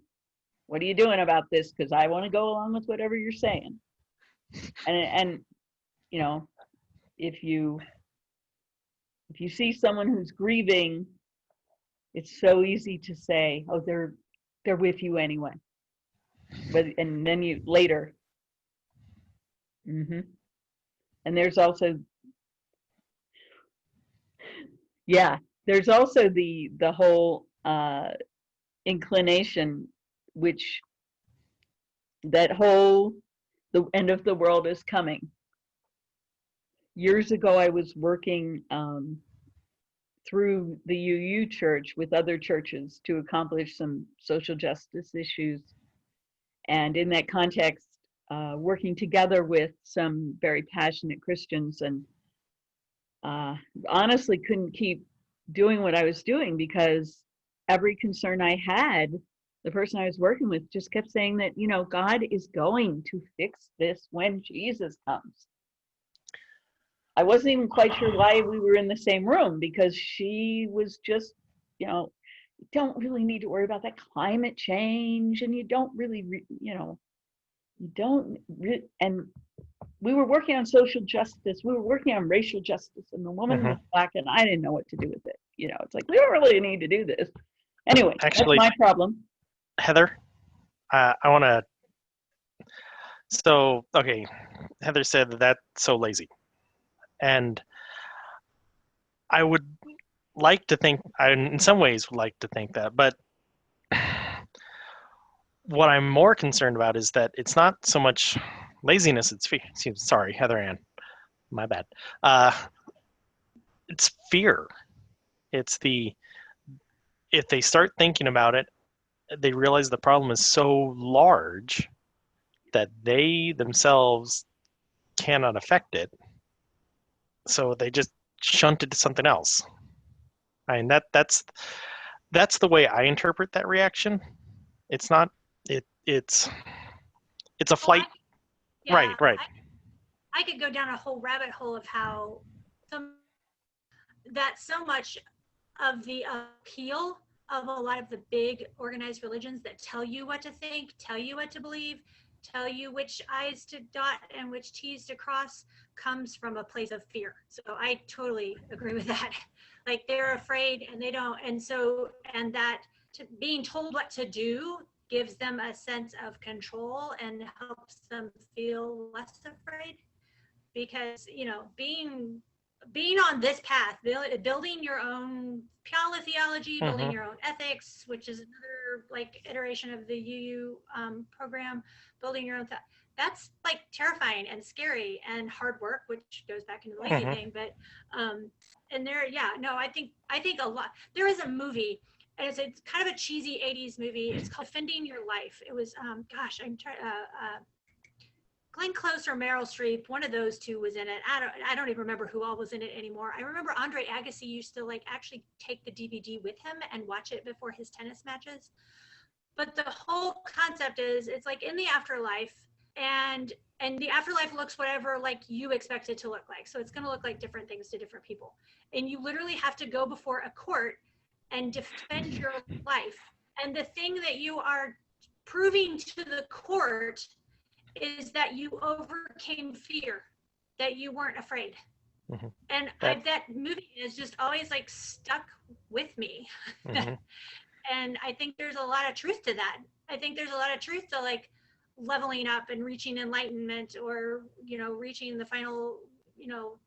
what are you doing about this? Because I want to go along with whatever you're saying. And you know, if you see someone who's grieving, it's so easy to say, oh, they're with you anyway. But and then you later. Mm-hmm. And there's also the whole inclination, which the end of the world is coming. Years ago, I was working through the UU church with other churches to accomplish some social justice issues. And in that context, working together with some very passionate Christians, and honestly couldn't keep doing what I was doing because every concern I had, the person I was working with just kept saying that, you know, God is going to fix this when Jesus comes. I wasn't even quite sure why we were in the same room, because she was just, you know, you don't really need to worry about that climate change, and you don't really, and we were working on social justice, we were working on racial justice, and the woman was Black, and I didn't know what to do with it. You know, it's like, we don't really need to do this. Anyway, Actually, that's my problem. Heather, I want to. So, okay, Heather said that's so lazy. And I would like to think, I in some ways would like to think that, but what I'm more concerned about is that it's not so much laziness, it's fear. Sorry, Heather Ann, my bad. It's fear. It's if they start thinking about it, they realize the problem is so large that they themselves cannot affect it. So they just shunt it to something else. I mean, that's the way I interpret that reaction. It's not it's a flight. Right. I could go down a whole rabbit hole of how so much of the appeal of a lot of the big organized religions that tell you what to think, tell you what to believe, tell you which I's to dot and which T's to cross, comes from a place of fear. So I totally agree with that. Like, they're afraid and they don't, and that being told what to do gives them a sense of control and helps them feel less afraid. Because, you know, being on this path, building your own theology, building your own ethics, which is another like iteration of the UU program, building your own that's like terrifying and scary and hard work, which goes back into the lazy thing. But and there, I think a lot. There is a movie, and it's kind of a cheesy 80s movie. It's called Defending Your Life. It was Glenn Close or Meryl Streep, one of those two was in it. I don't even remember who all was in it anymore. I remember Andre Agassi used to like actually take the DVD with him and watch it before his tennis matches. But the whole concept is, it's like in the afterlife, and the afterlife looks whatever like you expect it to look like. So it's going to look like different things to different people. And you literally have to go before a court and defend your life. And the thing that you are proving to the court is that you overcame fear, that you weren't afraid. And that movie is just always like stuck with me. And I think there's a lot of truth to that. I think there's a lot of truth to like leveling up and reaching enlightenment, or, you know, reaching the final, you know,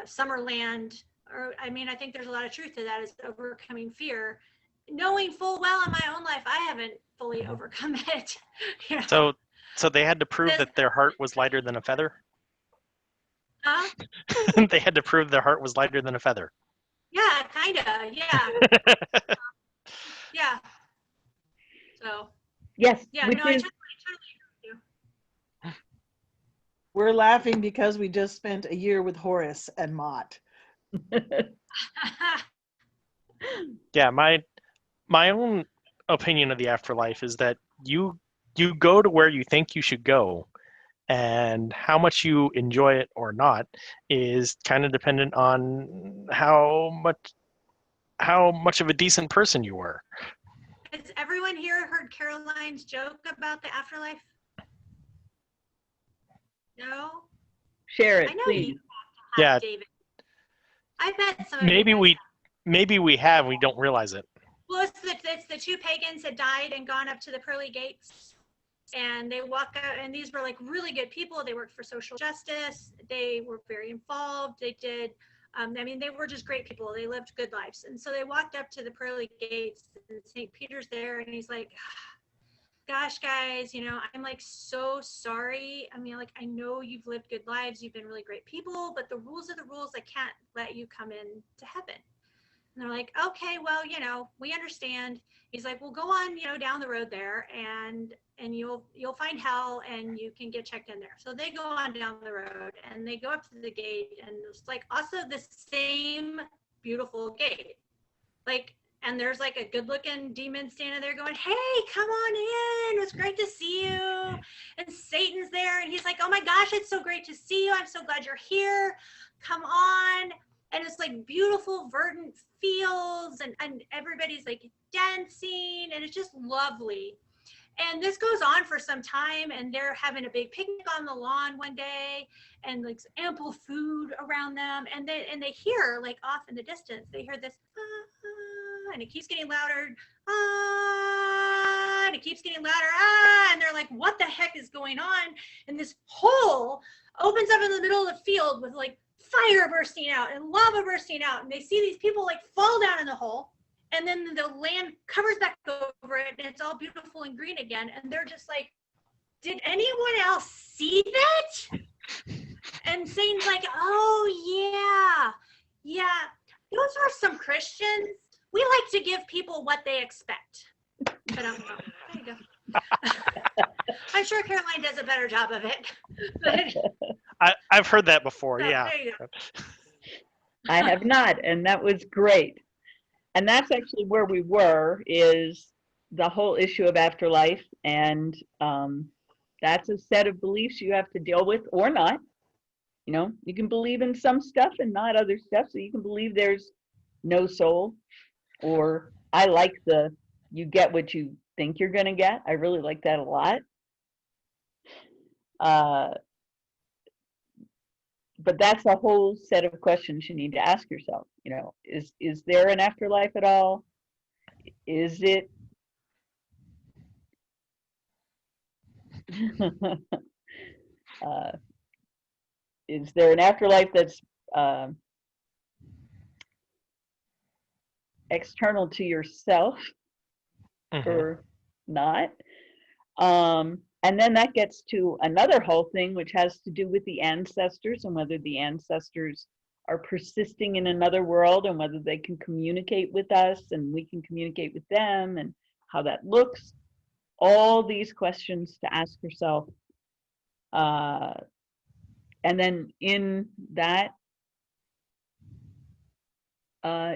Summerland. Or, I mean, I think there's a lot of truth to that, is overcoming fear, knowing full well in my own life I haven't fully overcome it. You know? So they had to prove that their heart was lighter than a feather? Huh? They had to prove their heart was lighter than a feather. Yeah, kind of. Yeah. Yeah. So, Yes, yeah, which no, I is totally agree We're laughing because we just spent a year with Horace and Mott. with you. Yeah, my own opinion of the afterlife is that you go to where you think you should go, and how much you enjoy it or not is kind of dependent on how much of a decent person you were. Has everyone here heard Caroline's joke about the afterlife? No? share it, I know please. you have, Yeah, David. I bet some of maybe you we have, we don't realize it. Well, it's the two pagans had died and gone up to the pearly gates, and they walk out, and these were like really good people. They worked for social justice. They were very involved. They did, I mean, they were just great people. They lived good lives. And so they walked up to the pearly gates, and St. Peter's there, and he's like, gosh, guys, you know, I'm like so sorry. I mean, like, I know you've lived good lives. You've been really great people, but the rules are the rules. I can't let you come in to heaven. And they're like, okay, well, you know, we understand. He's like, well, go on, you know, down the road there, and you'll find hell, and you can get checked in there. So they go on down the road, and they go up to the gate, and it's like also the same beautiful gate, like, and there's like a good-looking demon standing there going, hey, come on in. It was great to see you. And Satan's there, and he's like, oh my gosh, it's so great to see you. I'm so glad you're here. Come on. And it's like beautiful verdant fields, and everybody's like dancing, and it's just lovely. And this goes on for some time, and they're having a big picnic on the lawn one day, and like ample food around them, and they hear, like off in the distance, they hear this and it keeps getting louder, and it keeps getting louder, and they're like, what the heck is going on? And this hole opens up in the middle of the field with like fire bursting out and lava bursting out, and they see these people like fall down in the hole, and then the land covers back over it, and it's all beautiful and green again, and they're just like, did anyone else see that? And Satan's like, oh yeah, those are some Christians. We like to give people what they expect. But there you go. I'm sure Caroline does a better job of it. But I've heard that before. so, Yeah. there you go. I have not, and that was great. And that's actually where we were, is the whole issue of afterlife. And that's a set of beliefs you have to deal with or not. You know, you can believe in some stuff and not other stuff. So you can believe there's no soul, or I like you get what you think you're going to get. I really like that a lot. But that's a whole set of questions you need to ask yourself. You know, is there an afterlife at all? Is it is there an afterlife that's external to yourself or not? And then that gets to another whole thing, which has to do with the ancestors and whether the ancestors are persisting in another world, and whether they can communicate with us and we can communicate with them, and how that looks. All these questions to ask yourself. And then in that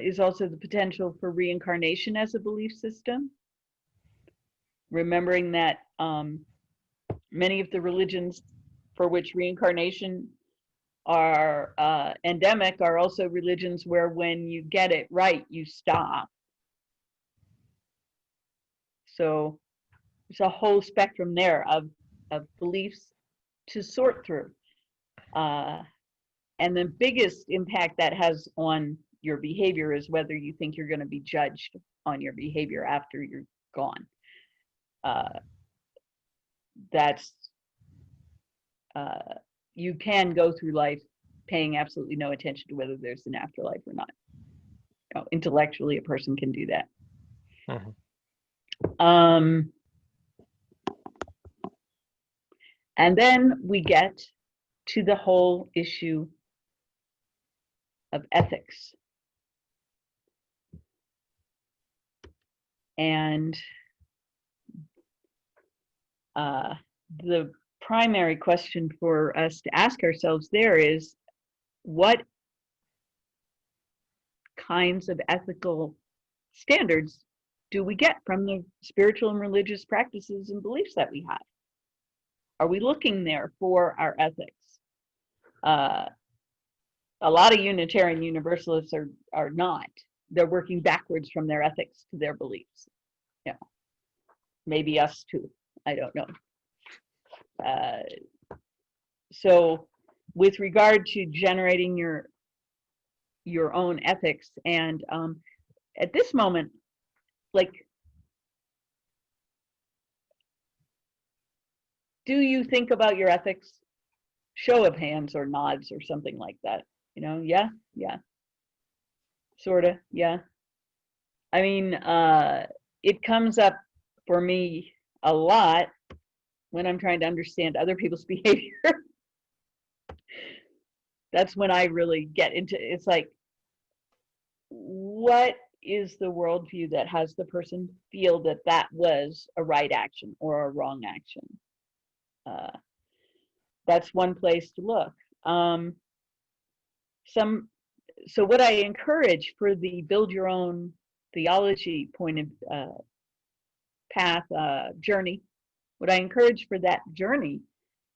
is also the potential for reincarnation as a belief system. Remembering that many of the religions for which reincarnation are endemic are also religions where when you get it right, you stop. So there's a whole spectrum there of beliefs to sort through. And the biggest impact that has on your behavior is whether you think you're going to be judged on your behavior after you're gone. You can go through life paying absolutely no attention to whether there's an afterlife or not. You know, intellectually, a person can do that. And then we get to the whole issue of ethics. And the primary question for us to ask ourselves there is, what kinds of ethical standards do we get from the spiritual and religious practices and beliefs that we have? Are we looking there for our ethics? A lot of Unitarian Universalists are not. They're working backwards from their ethics to their beliefs. Yeah, maybe us too. I don't know. So, with regard to generating your own ethics, and at this moment, like, do you think about your ethics? Show of hands or nods or something like that. You know, yeah, sort of, yeah. I mean, it comes up for me a lot when I'm trying to understand other people's behavior. That's when I really get into it's like, what is the worldview that has the person feel that that was a right action or a wrong action? That's one place to look. So what I encourage for the build your own theology point of path journey, what I encourage for that journey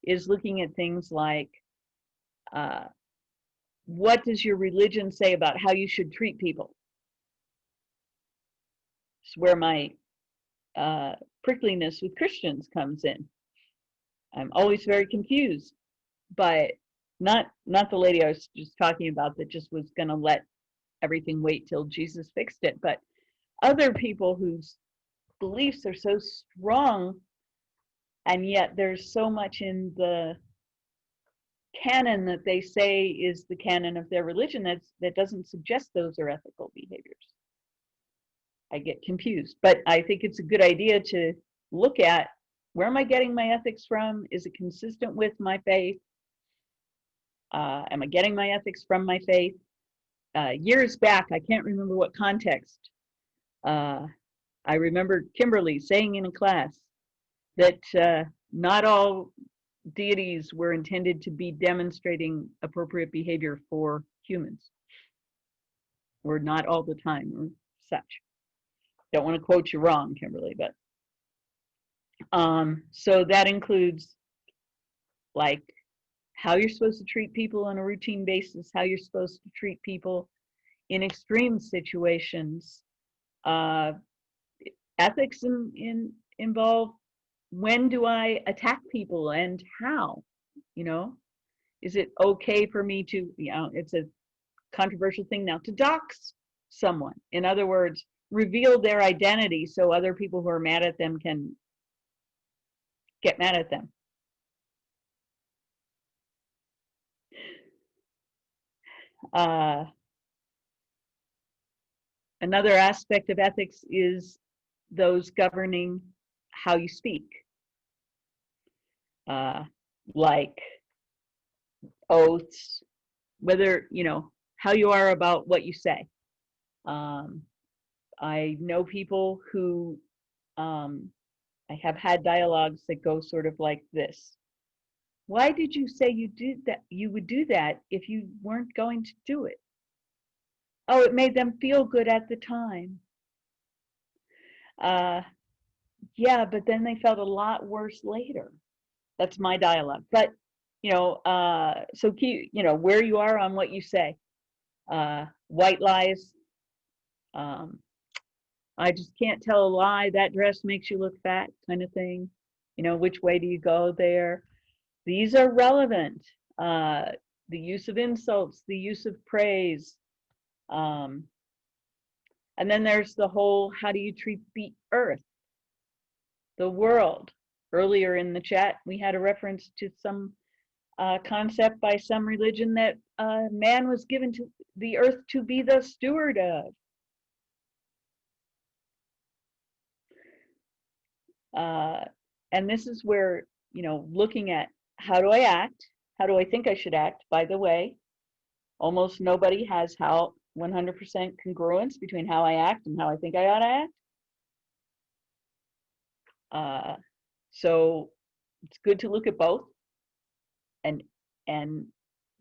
is looking at things like, what does your religion say about how you should treat people? It's where my prickliness with Christians comes in. I'm always very confused by not the lady I was just talking about that just was going to let everything wait till Jesus fixed it, but other people whose beliefs are so strong, and yet there's so much in the canon that they say is the canon of their religion that doesn't suggest those are ethical behaviors. I get confused, but I think it's a good idea to look at, where am I getting my ethics from? Is it consistent with my faith? Am I getting my ethics from my faith? Years back, I can't remember what context, I remember Kimberly saying in a class that not all deities were intended to be demonstrating appropriate behavior for humans, or not all the time, or such. Don't want to quote you wrong, Kimberly, but so that includes like how you're supposed to treat people on a routine basis, how you're supposed to treat people in extreme situations. Ethics involve, when do I attack people and how? You know, is it okay for me to, you know, it's a controversial thing now, to dox someone. In other words, reveal their identity so other people who are mad at them can get mad at them. Another aspect of ethics is those governing how you speak, like oaths, whether, you know, how you are about what you say. I know people who I have had dialogues that go sort of like this. Why did you say you did that? You would do that if you weren't going to do it. Oh, it made them feel good at the time. Yeah, but then they felt a lot worse later. That's my dialogue. But, you know, so keep, you know, where you are on what you say. White lies. I just can't tell a lie. That dress makes you look fat, kind of thing. You know, which way do you go there? These are relevant. The use of insults, the use of praise. And then there's the whole, how do you treat the earth, the world? Earlier in the chat, we had a reference to some concept by some religion that man was given to the earth to be the steward of. And this is where, you know, looking at, how do I act? How do I think I should act? By the way, Almost nobody has 100% congruence between how I act and how I think I ought to act. So it's good to look at both and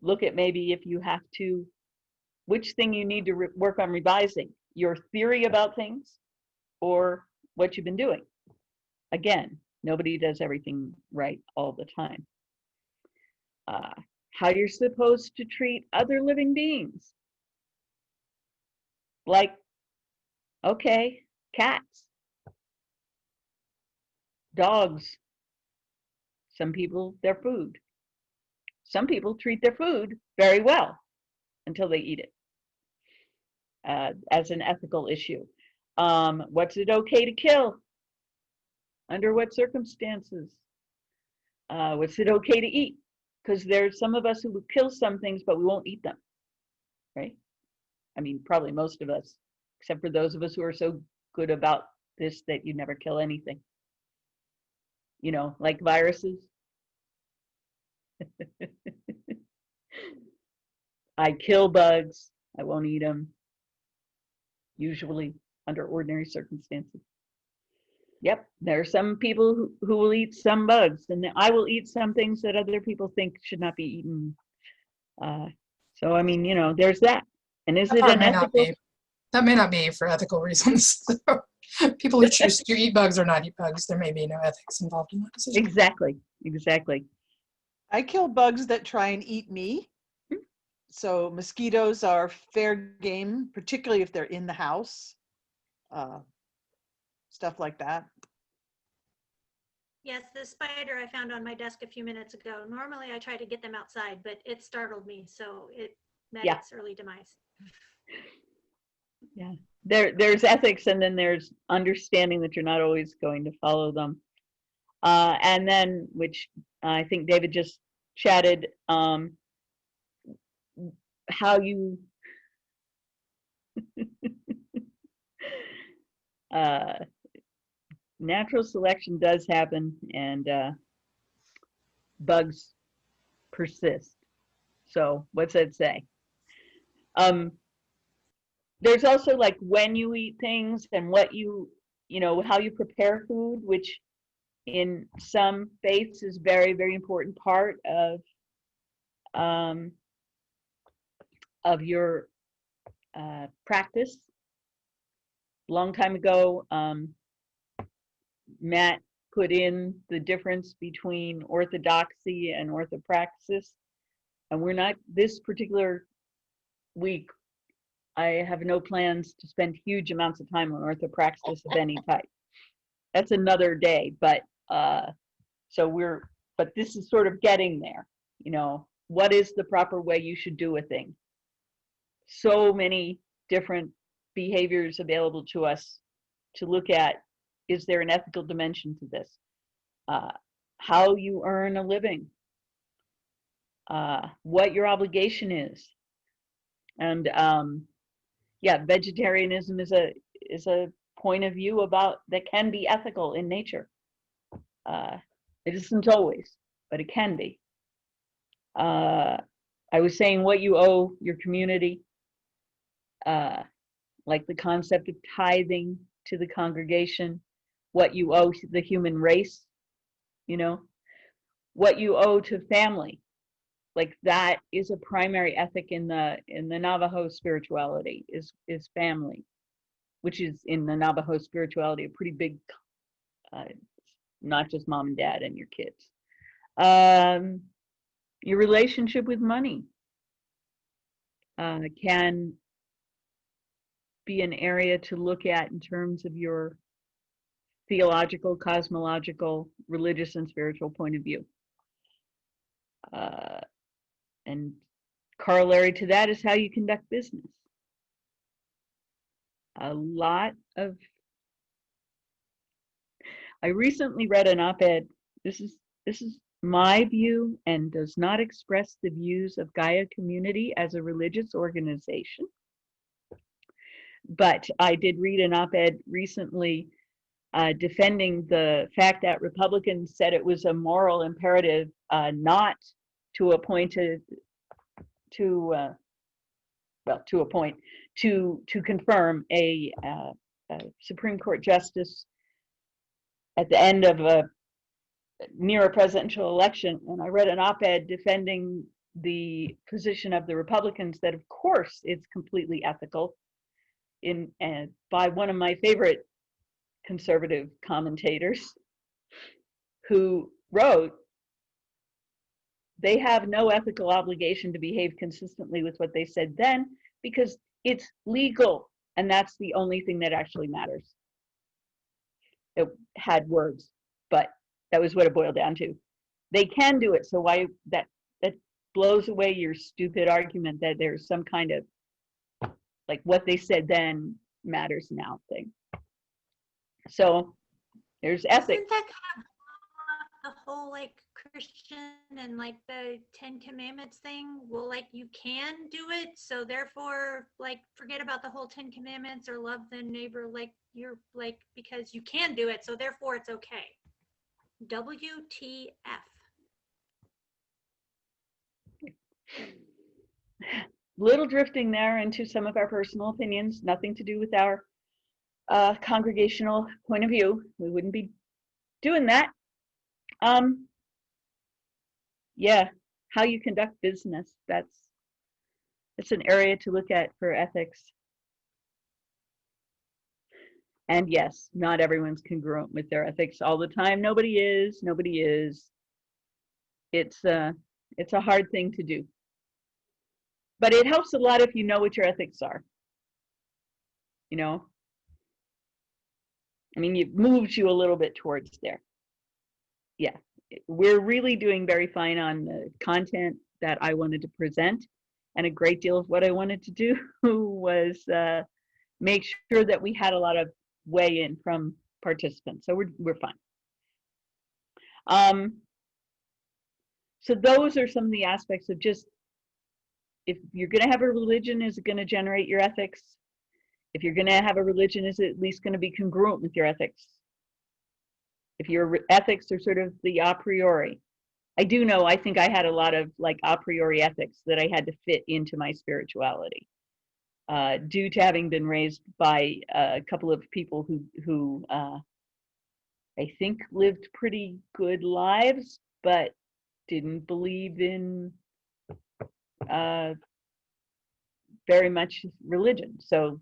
look at maybe if you have to, which thing you need to work on revising, your theory about things or what you've been doing. Again, nobody does everything right all the time. How you're supposed to treat other living beings. Like, okay, cats, dogs, some people, their food. Some people treat their food very well until they eat it as an ethical issue. What's it okay to kill? Under what circumstances? What's it okay to eat? Because there's some of us who will kill some things, but we won't eat them, right? I mean, probably most of us, except for those of us who are so good about this that you never kill anything. You know, like viruses. I kill bugs. I won't eat them, usually under ordinary circumstances. Yep, there are some people who will eat some bugs, and I will eat some things that other people think should not be eaten. So, I mean, you know, there's that. And is it an ethical? That may not be for ethical reasons. People who choose to eat bugs or not eat bugs, there may be no ethics involved in that decision. Exactly, exactly. I kill bugs that try and eat me. So mosquitoes are fair game, particularly if they're in the house. Stuff like that. Yes, the spider I found on my desk a few minutes ago. Normally I try to get them outside, but it startled me, so it met its early demise. Yeah, there's ethics, and then there's understanding that you're not always going to follow them. And then, which I think David just chatted, how you natural selection does happen, and bugs persist. So what's that say? There's also like when you eat things and what you know, how you prepare food, which in some faiths is very, very important part of your practice. Long time ago, Matt put in the difference between orthodoxy and orthopraxis, and we're not, this particular week, I have no plans to spend huge amounts of time on orthopraxis of any type. That's another day, but but this is sort of getting there, you know, what is the proper way you should do a thing? So many different behaviors available to us to look at. Is there an ethical dimension to this? How you earn a living, what your obligation is, and yeah, vegetarianism is a point of view about that can be ethical in nature. It isn't always, but it can be. I was saying what you owe your community, like the concept of tithing to the congregation, what you owe to the human race, you know, what you owe to family. Like that is a primary ethic in the Navajo spirituality is family, which is in the Navajo spirituality a pretty big, not just mom and dad and your kids. Your relationship with money can be an area to look at in terms of your theological, cosmological, religious, and spiritual point of view. And corollary to that is how you conduct business. I recently read an op-ed. This is my view and does not express the views of Gaia Community as a religious organization. But I did read an op-ed recently defending the fact that Republicans said it was a moral imperative not to appoint to well, to a point, to confirm a Supreme Court justice at the end of near a presidential election. And I read an op-ed defending the position of the Republicans that, of course, it's completely ethical, by one of my favorite conservative commentators, who wrote, they have no ethical obligation to behave consistently with what they said then, because it's legal, and that's the only thing that actually matters. It had words, but that was what it boiled down to. They can do it, so why that blows away your stupid argument that there's some kind of, like, what they said then matters now thing. So there's ethics. Isn't that kind of the whole like Christian and like the 10 Commandments thing? Well, like you can do it, so therefore, like, forget about the whole 10 Commandments or love the neighbor like you're like, because you can do it, so therefore it's okay. WTF. Little drifting there into some of our personal opinions, nothing to do with our congregational point of view. We wouldn't be doing that. Yeah, how you conduct business, it's an area to look at for ethics. And yes, not everyone's congruent with their ethics all the time. Nobody is. It's a hard thing to do. But it helps a lot if you know what your ethics are. You know? I mean, it moves you a little bit towards there. Yeah, we're really doing very fine on the content that I wanted to present. And a great deal of what I wanted to do was make sure that we had a lot of weigh in from participants. So we're fine. So those are some of the aspects of just, if you're going to have a religion, is it going to generate your ethics? If you're going to have a religion, is it at least going to be congruent with your ethics? If your ethics are sort of the a priori. I do know, I think I had a lot of like a priori ethics that I had to fit into my spirituality, due to having been raised by a couple of people who I think lived pretty good lives, but didn't believe in very much religion. So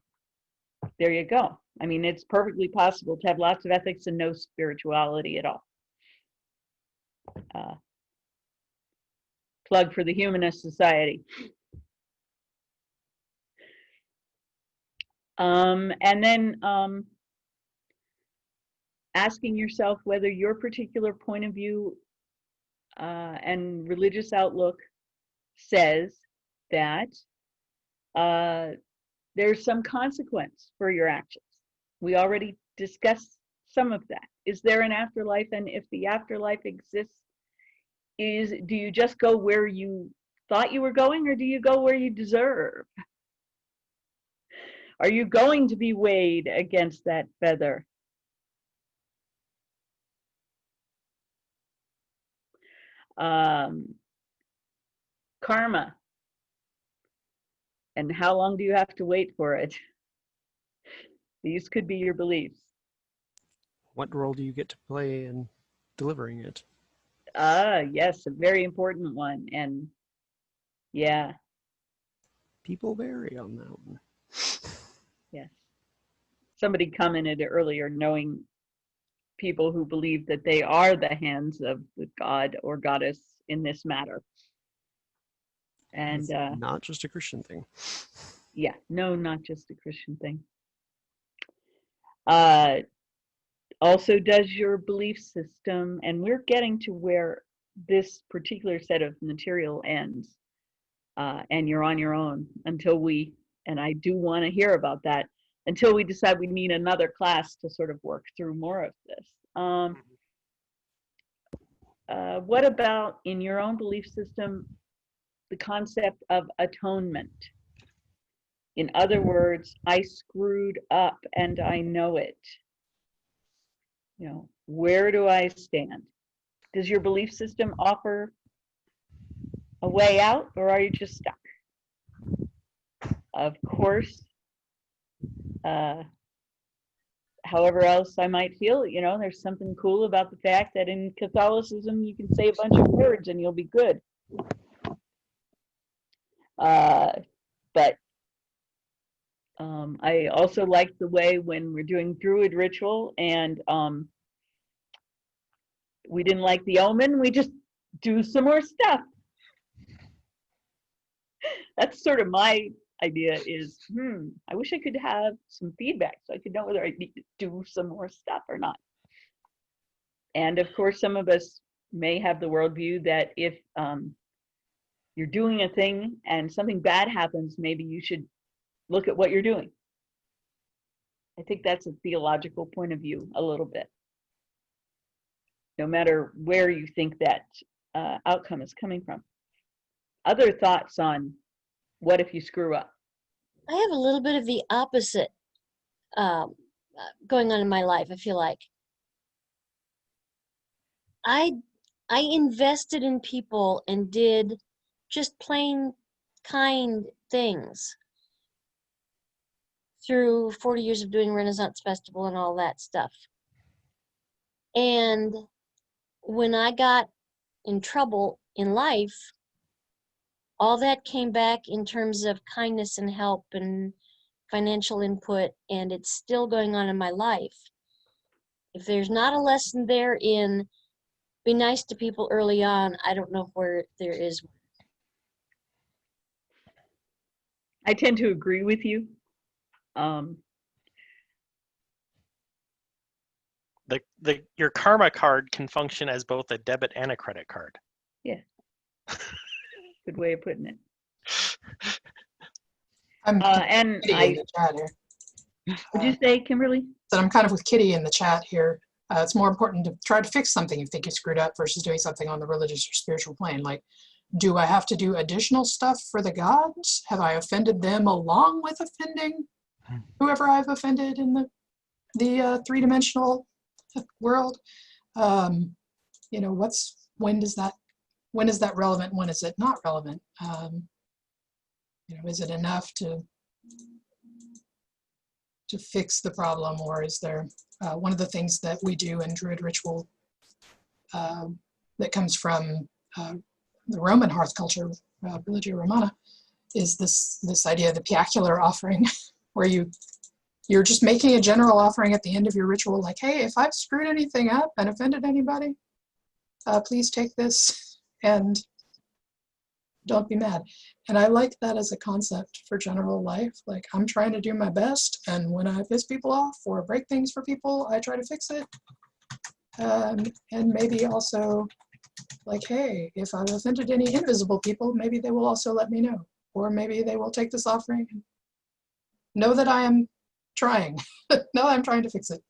there you go. I mean, it's perfectly possible to have lots of ethics and no spirituality at all. Plug for the Humanist Society. And then asking yourself whether your particular point of view and religious outlook says that there's some consequence for your actions. We already discussed some of that. Is there an afterlife? And if the afterlife exists, do you just go where you thought you were going, or do you go where you deserve? Are you going to be weighed against that feather? Karma. And how long do you have to wait for it? These could be your beliefs. What role do you get to play in delivering it? Yes, a very important one. And yeah. People vary on that one. Yes. Somebody commented earlier, knowing people who believe that they are the hands of the god or goddess in this matter. And not just a Christian thing. Yeah, no, not just a Christian thing. Also, does your belief system, and we're getting to where this particular set of material ends, and you're on your own until we, and I do want to hear about that, until we decide we need another class to sort of work through more of this. What about in your own belief system, the concept of atonement? In other words, I screwed up and I know it. You know, where do I stand? Does your belief system offer a way out, or are you just stuck? of course, however else I might feel, you know, there's something cool about the fact that in Catholicism you can say a bunch of words and you'll be good. But I also like the way when we're doing Druid ritual and we didn't like the omen, we just do some more stuff. That's sort of my idea is, I wish I could have some feedback so I could know whether I need to do some more stuff or not. And of course, some of us may have the worldview that if you're doing a thing and something bad happens, maybe you should look at what you're doing. I think that's a theological point of view a little bit. No matter where you think that outcome is coming from. Other thoughts on what if you screw up? I have a little bit of the opposite going on in my life, I feel like. I invested in people and did just plain kind things through 40 years of doing Renaissance Festival and all that stuff. And when I got in trouble in life, all that came back in terms of kindness and help and financial input, and it's still going on in my life. If there's not a lesson there in be nice to people early on, I don't know where there is. I tend to agree with you. Your karma card can function as both a debit and a credit card. Yeah. Good way of putting it. I'm And Kitty in the chat here. Would you say, Kimberly? That I'm kind of with Kitty in the chat here. It's more important to try to fix something you think you screwed up versus doing something on the religious or spiritual plane. Like, do I have to do additional stuff for the gods? Have I offended them along with offending whoever I've offended in the three-dimensional world? You know, when is that relevant? When is it not relevant? You know, is it enough to fix the problem, or is there one of the things that we do in Druid ritual that comes from the Roman hearth culture, Religio Romana, is this idea of the piacular offering, where you're just making a general offering at the end of your ritual, like, hey, if I've screwed anything up and offended anybody, please take this and don't be mad. And I like that as a concept for general life. Like, I'm trying to do my best, and when I piss people off or break things for people, I try to fix it. And maybe also, like, hey, if I've offended any invisible people, maybe they will also let me know. Or maybe they will take this offering and know that I am trying. Know I'm trying to fix it.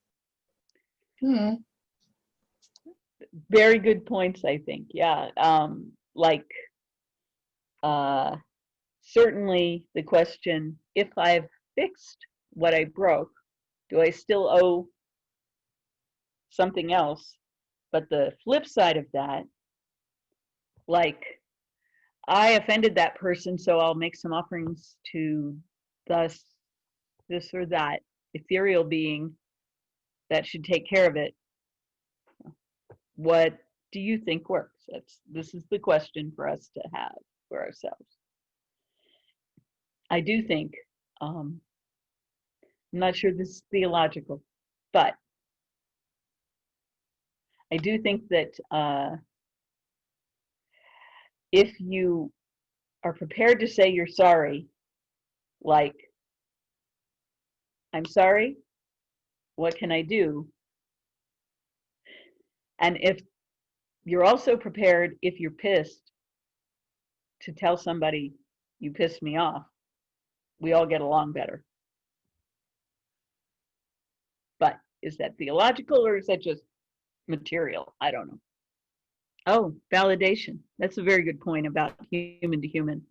Very good points, I think. Yeah. Certainly the question, if I've fixed what I broke, do I still owe something else? But the flip side of that, like, I offended that person, so I'll make some offerings to this or that ethereal being that should take care of it. What do you think works? This is the question for us to have for ourselves. I do think, I'm not sure this is theological, but I do think that if you are prepared to say you're sorry, like, I'm sorry, what can I do? And if you're also prepared, if you're pissed, to tell somebody, you pissed me off, we all get along better. But is that theological, or is that just material? I don't know. Oh, validation. That's a very good point about human to human.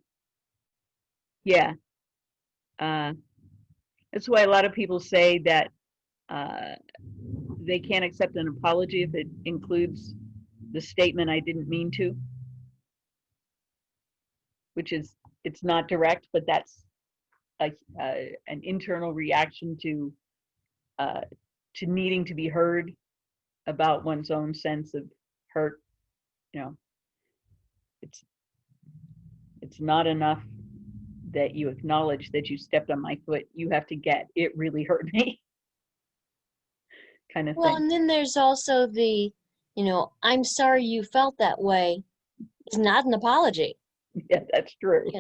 Yeah. That's why a lot of people say that they can't accept an apology if it includes the statement, I didn't mean to, which is, it's not direct, but that's an internal reaction to needing to be heard about one's own sense of hurt. You know, it's not enough that you acknowledge that you stepped on my foot. You have to get, it really hurt me, kind of Well, thing. and then there's also the, I'm sorry you felt that way. It's not an apology. Yeah, that's true.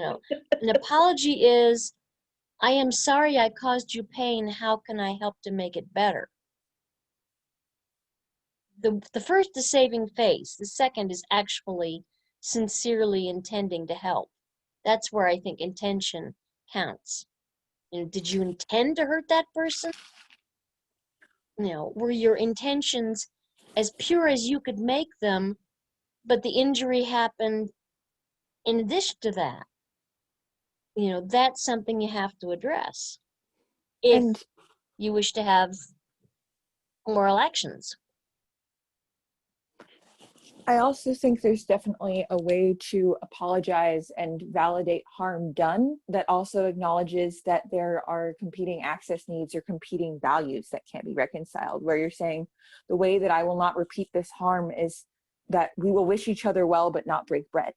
An apology is, I am sorry I caused you pain. How can I help to make it better? The first is saving face. The second is actually sincerely intending to help. That's where I think intention counts. Did you intend to hurt that person? Were your intentions as pure as you could make them, but the injury happened in addition to that? That's something you have to address if And you wish to have moral actions. I also think there's definitely a way to apologize and validate harm done that also acknowledges that there are competing access needs or competing values that can't be reconciled, where you're saying the way that I will not repeat this harm is that we will wish each other well but not break bread.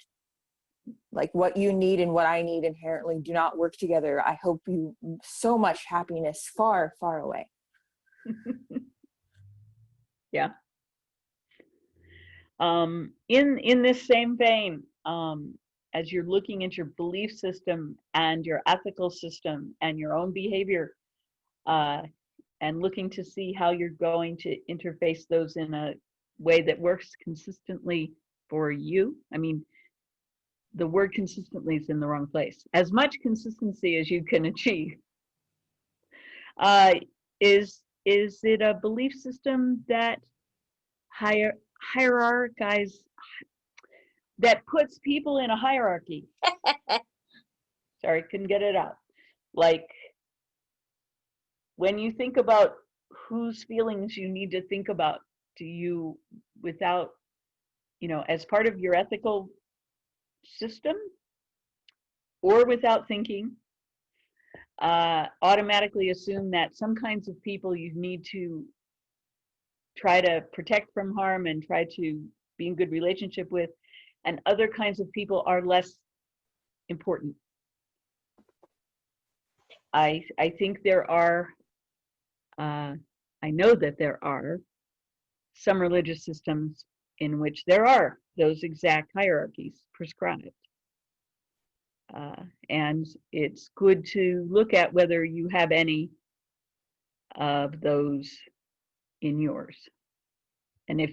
Like what you need and what I need inherently do not work together. I hope you so much happiness far, far away. Yeah. In this same vein, as you're looking at your belief system and your ethical system and your own behavior, and looking to see how you're going to interface those in a way that works consistently for you. I mean, the word consistently is in the wrong place. As much consistency as you can achieve. Is it a belief system that hierarchize, that puts people in a hierarchy? Sorry, couldn't get it out. Like, when you think about whose feelings you need to think about, do you, without, as part of your ethical system, or without thinking, automatically assume that some kinds of people you need to try to protect from harm and try to be in good relationship with, and other kinds of people are less important? I think there are, I know that there are some religious systems in which there are those exact hierarchies prescribed. And it's good to look at whether you have any of those in yours. And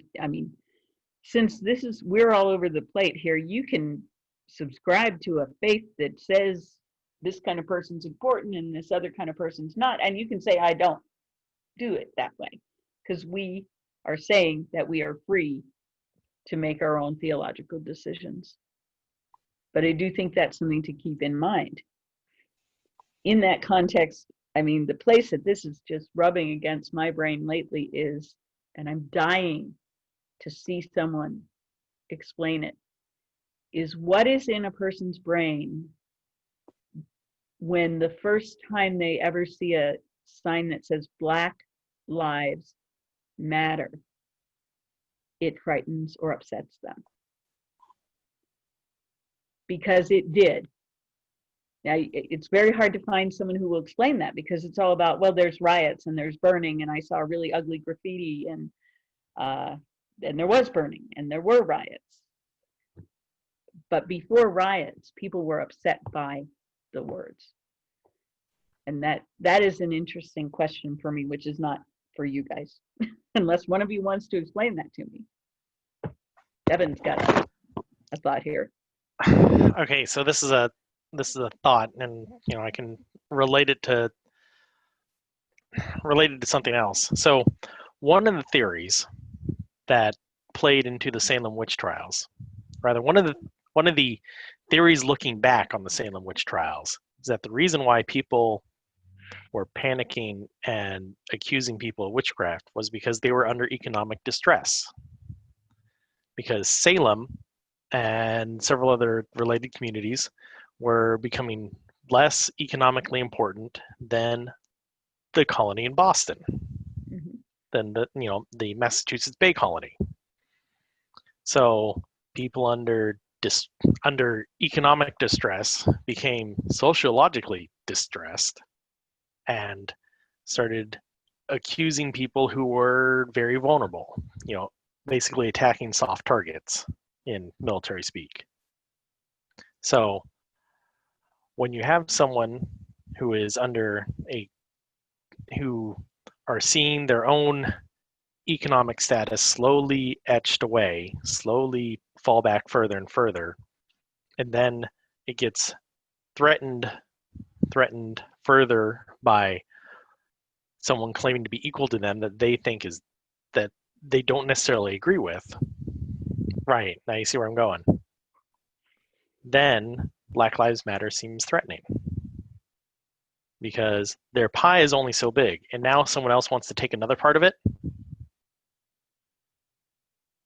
since we're all over the plate here, you can subscribe to a faith that says this kind of person's important and this other kind of person's not. And you can say, I don't do it that way, because we are saying that we are free to make our own theological decisions. But I do think that's something to keep in mind. In that context, the place that this is just rubbing against my brain lately is, and I'm dying to see someone explain it, is what is in a person's brain when the first time they ever see a sign that says Black Lives Matter, it frightens or upsets them. Because it did. Now, it's very hard to find someone who will explain that, because it's all about, well, there's riots and there's burning, and I saw really ugly graffiti, and there was burning and there were riots. But before riots, people were upset by the words. And that is an interesting question for me, which is not for you guys, unless one of you wants to explain that to me. Devin's got a thought here. Okay, so this is a thought, and I can relate it to something else. So one of the theories that played into the Salem witch trials, rather one of the theories looking back on the Salem witch trials, is that the reason why people were panicking and accusing people of witchcraft was because they were under economic distress. Because Salem and several other related communities were becoming less economically important than the colony in Boston, than the Massachusetts Bay Colony. So people under economic distress became sociologically distressed and started accusing people who were very vulnerable, basically attacking soft targets in military speak. So when you have someone who is who are seeing their own economic status slowly etched away, slowly fall back further and further, and then it gets threatened further by someone claiming to be equal to them that they think is that they don't necessarily agree with. Right, now you see where I'm going. Then Black Lives Matter seems threatening because their pie is only so big, and now someone else wants to take another part of it.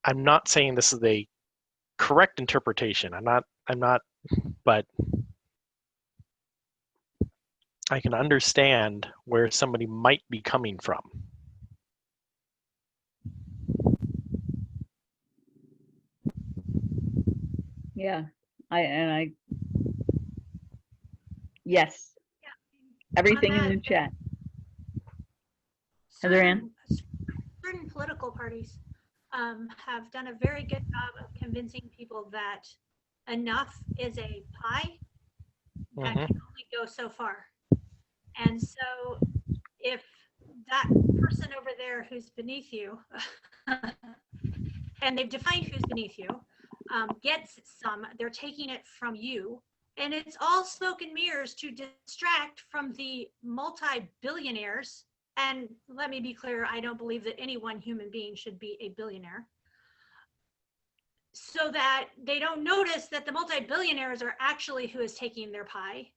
I'm not saying this is a correct interpretation. I'm not, but I can understand where somebody might be coming from. Yeah, yes, everything in the chat. Heather Ann? Certain political parties have done a very good job of convincing people that enough is a pie that can only go so far. And so if that person over there who's beneath you, and they've defined who's beneath you, gets some, they're taking it from you. And it's all smoke and mirrors to distract from the multi-billionaires. And let me be clear, I don't believe that any one human being should be a billionaire. So that they don't notice that the multi-billionaires are actually who is taking their pie.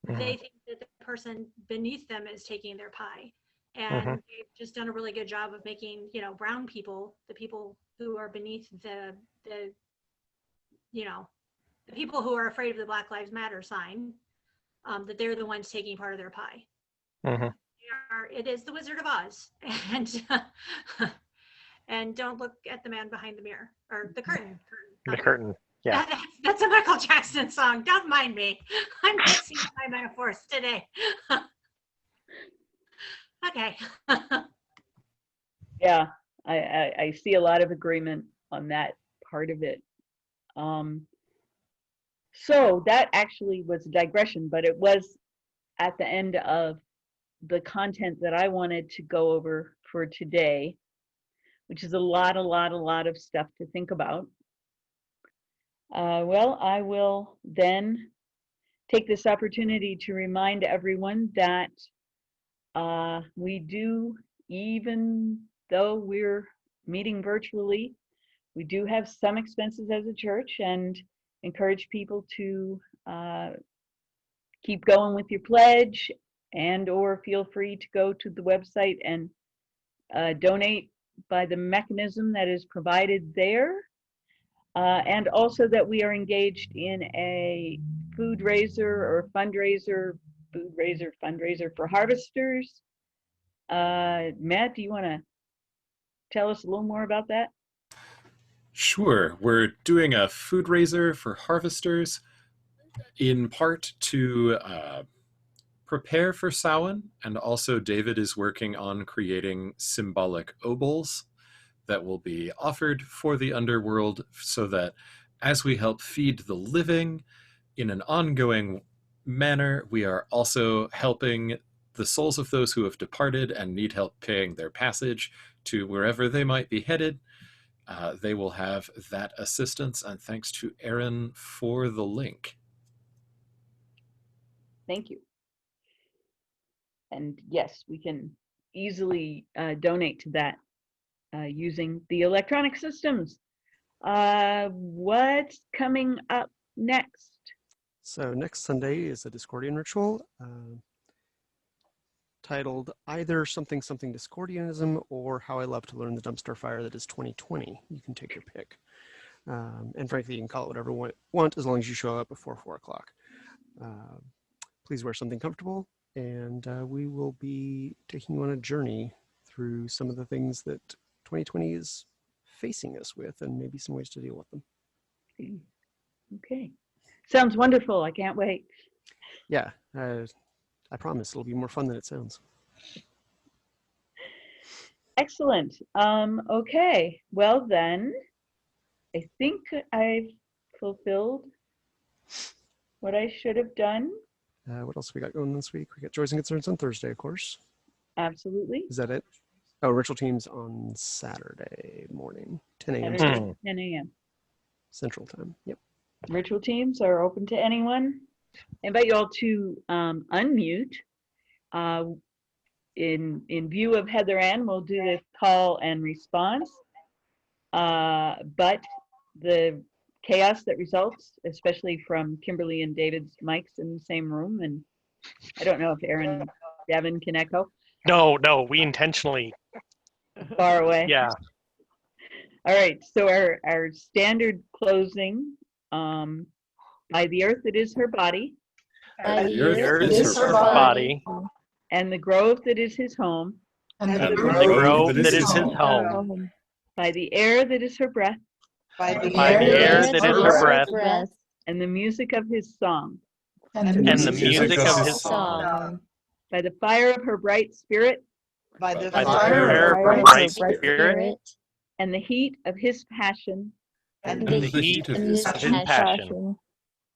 They think that the person beneath them is taking their pie. And they've just done a really good job of making, brown people, the people who are beneath the people who are afraid of the Black Lives Matter sign, that they're the ones taking part of their pie. It is the Wizard of Oz, and don't look at the man behind the mirror or the curtain. The curtain, yeah. That's a Michael Jackson song. Don't mind me. I'm mixing up my metaphors today. Okay. Yeah, I see a lot of agreement on that part of it. So that actually was a digression, but it was at the end of the content that I wanted to go over for today, which is a lot of stuff to think about. Well, I will then take this opportunity to remind everyone that we do, even though we're meeting virtually, we do have some expenses as a church, and encourage people to keep going with your pledge, and or feel free to go to the website and donate by the mechanism that is provided there. And also that we are engaged in a fundraiser for harvesters. Matt, do you want to tell us a little more about that? Sure. We're doing a food raiser for harvesters, in part to prepare for Samhain, and also David is working on creating symbolic obols that will be offered for the underworld, so that as we help feed the living in an ongoing manner, we are also helping the souls of those who have departed and need help paying their passage to wherever they might be headed. They will have that assistance, and thanks to Aaron for the link. Thank you. And yes, we can easily donate to that using the electronic systems. What's coming up next? So next Sunday is a Discordian ritual titled either something Discordianism or How I Love to Learn the Dumpster Fire That Is 2020. You can take your pick. And frankly, you can call it whatever you want as long as you show up before 4 o'clock. please wear something comfortable, and we will be taking you on a journey through some of the things that 2020 is facing us with, and maybe some ways to deal with them. Okay. Sounds wonderful. I can't wait. Yeah, I promise it'll be more fun than it sounds. Excellent. Okay. Well then, I think I've fulfilled what I should have done. What else we got going this week? We got Joys and Concerns on Thursday, of course. Absolutely. Is that it? Oh, Ritual Teams on Saturday morning, 10 a.m. Saturday, 10 a.m. Central Time. Yep. Virtual teams are open to anyone. I invite you all to unmute. In view of Heather Ann, we'll do the call and response. But the chaos that results, especially from Kimberly and David's mics in the same room, and I don't know if Aaron and Devin can echo. No, we intentionally. Far away. Yeah. All right, so our standard closing, by the earth that is her body, By the earth that is her body, and the grove that is his home, And and the the grove grove that is his home, home. by the air that is her breath, By the by the air that is her breath, and the music of his song, and and the music of his song. song, by the fire of her bright spirit, by the by the fire fire of of her bright spirit, and the heat of his passion, and and the heat of his passion,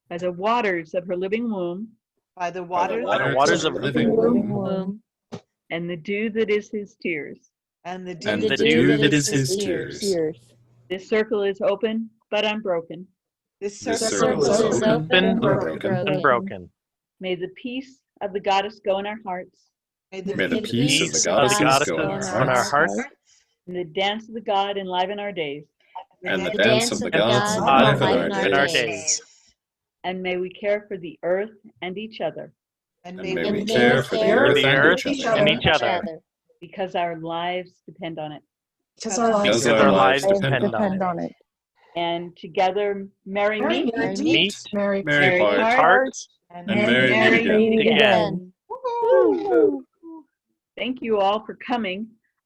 by the waters of her living womb, by the waters by the waters of her living living womb, and the dew that is his tears. and the and dew the the dew dew that is his tears. This circle is open but unbroken. This This circle circle is is open. been unbroken. unbroken. May the peace of the goddess go in our hearts, May May the the peace of the Peace goddesses go in on our our hearts, hearts, and the dance of the god enliven our days. and the the dance of the gods God enliven in our our days. days. And may we care for the earth and each other, and And may may we we care for the earth and each and other, each other, because our lives depend on it. because our lives because our lives depend on it. And together, merry Merry meet, meet, Meet, Merry Merry Merry part, Heart, and and may merry meet again. again. Woo! Thank you all for coming.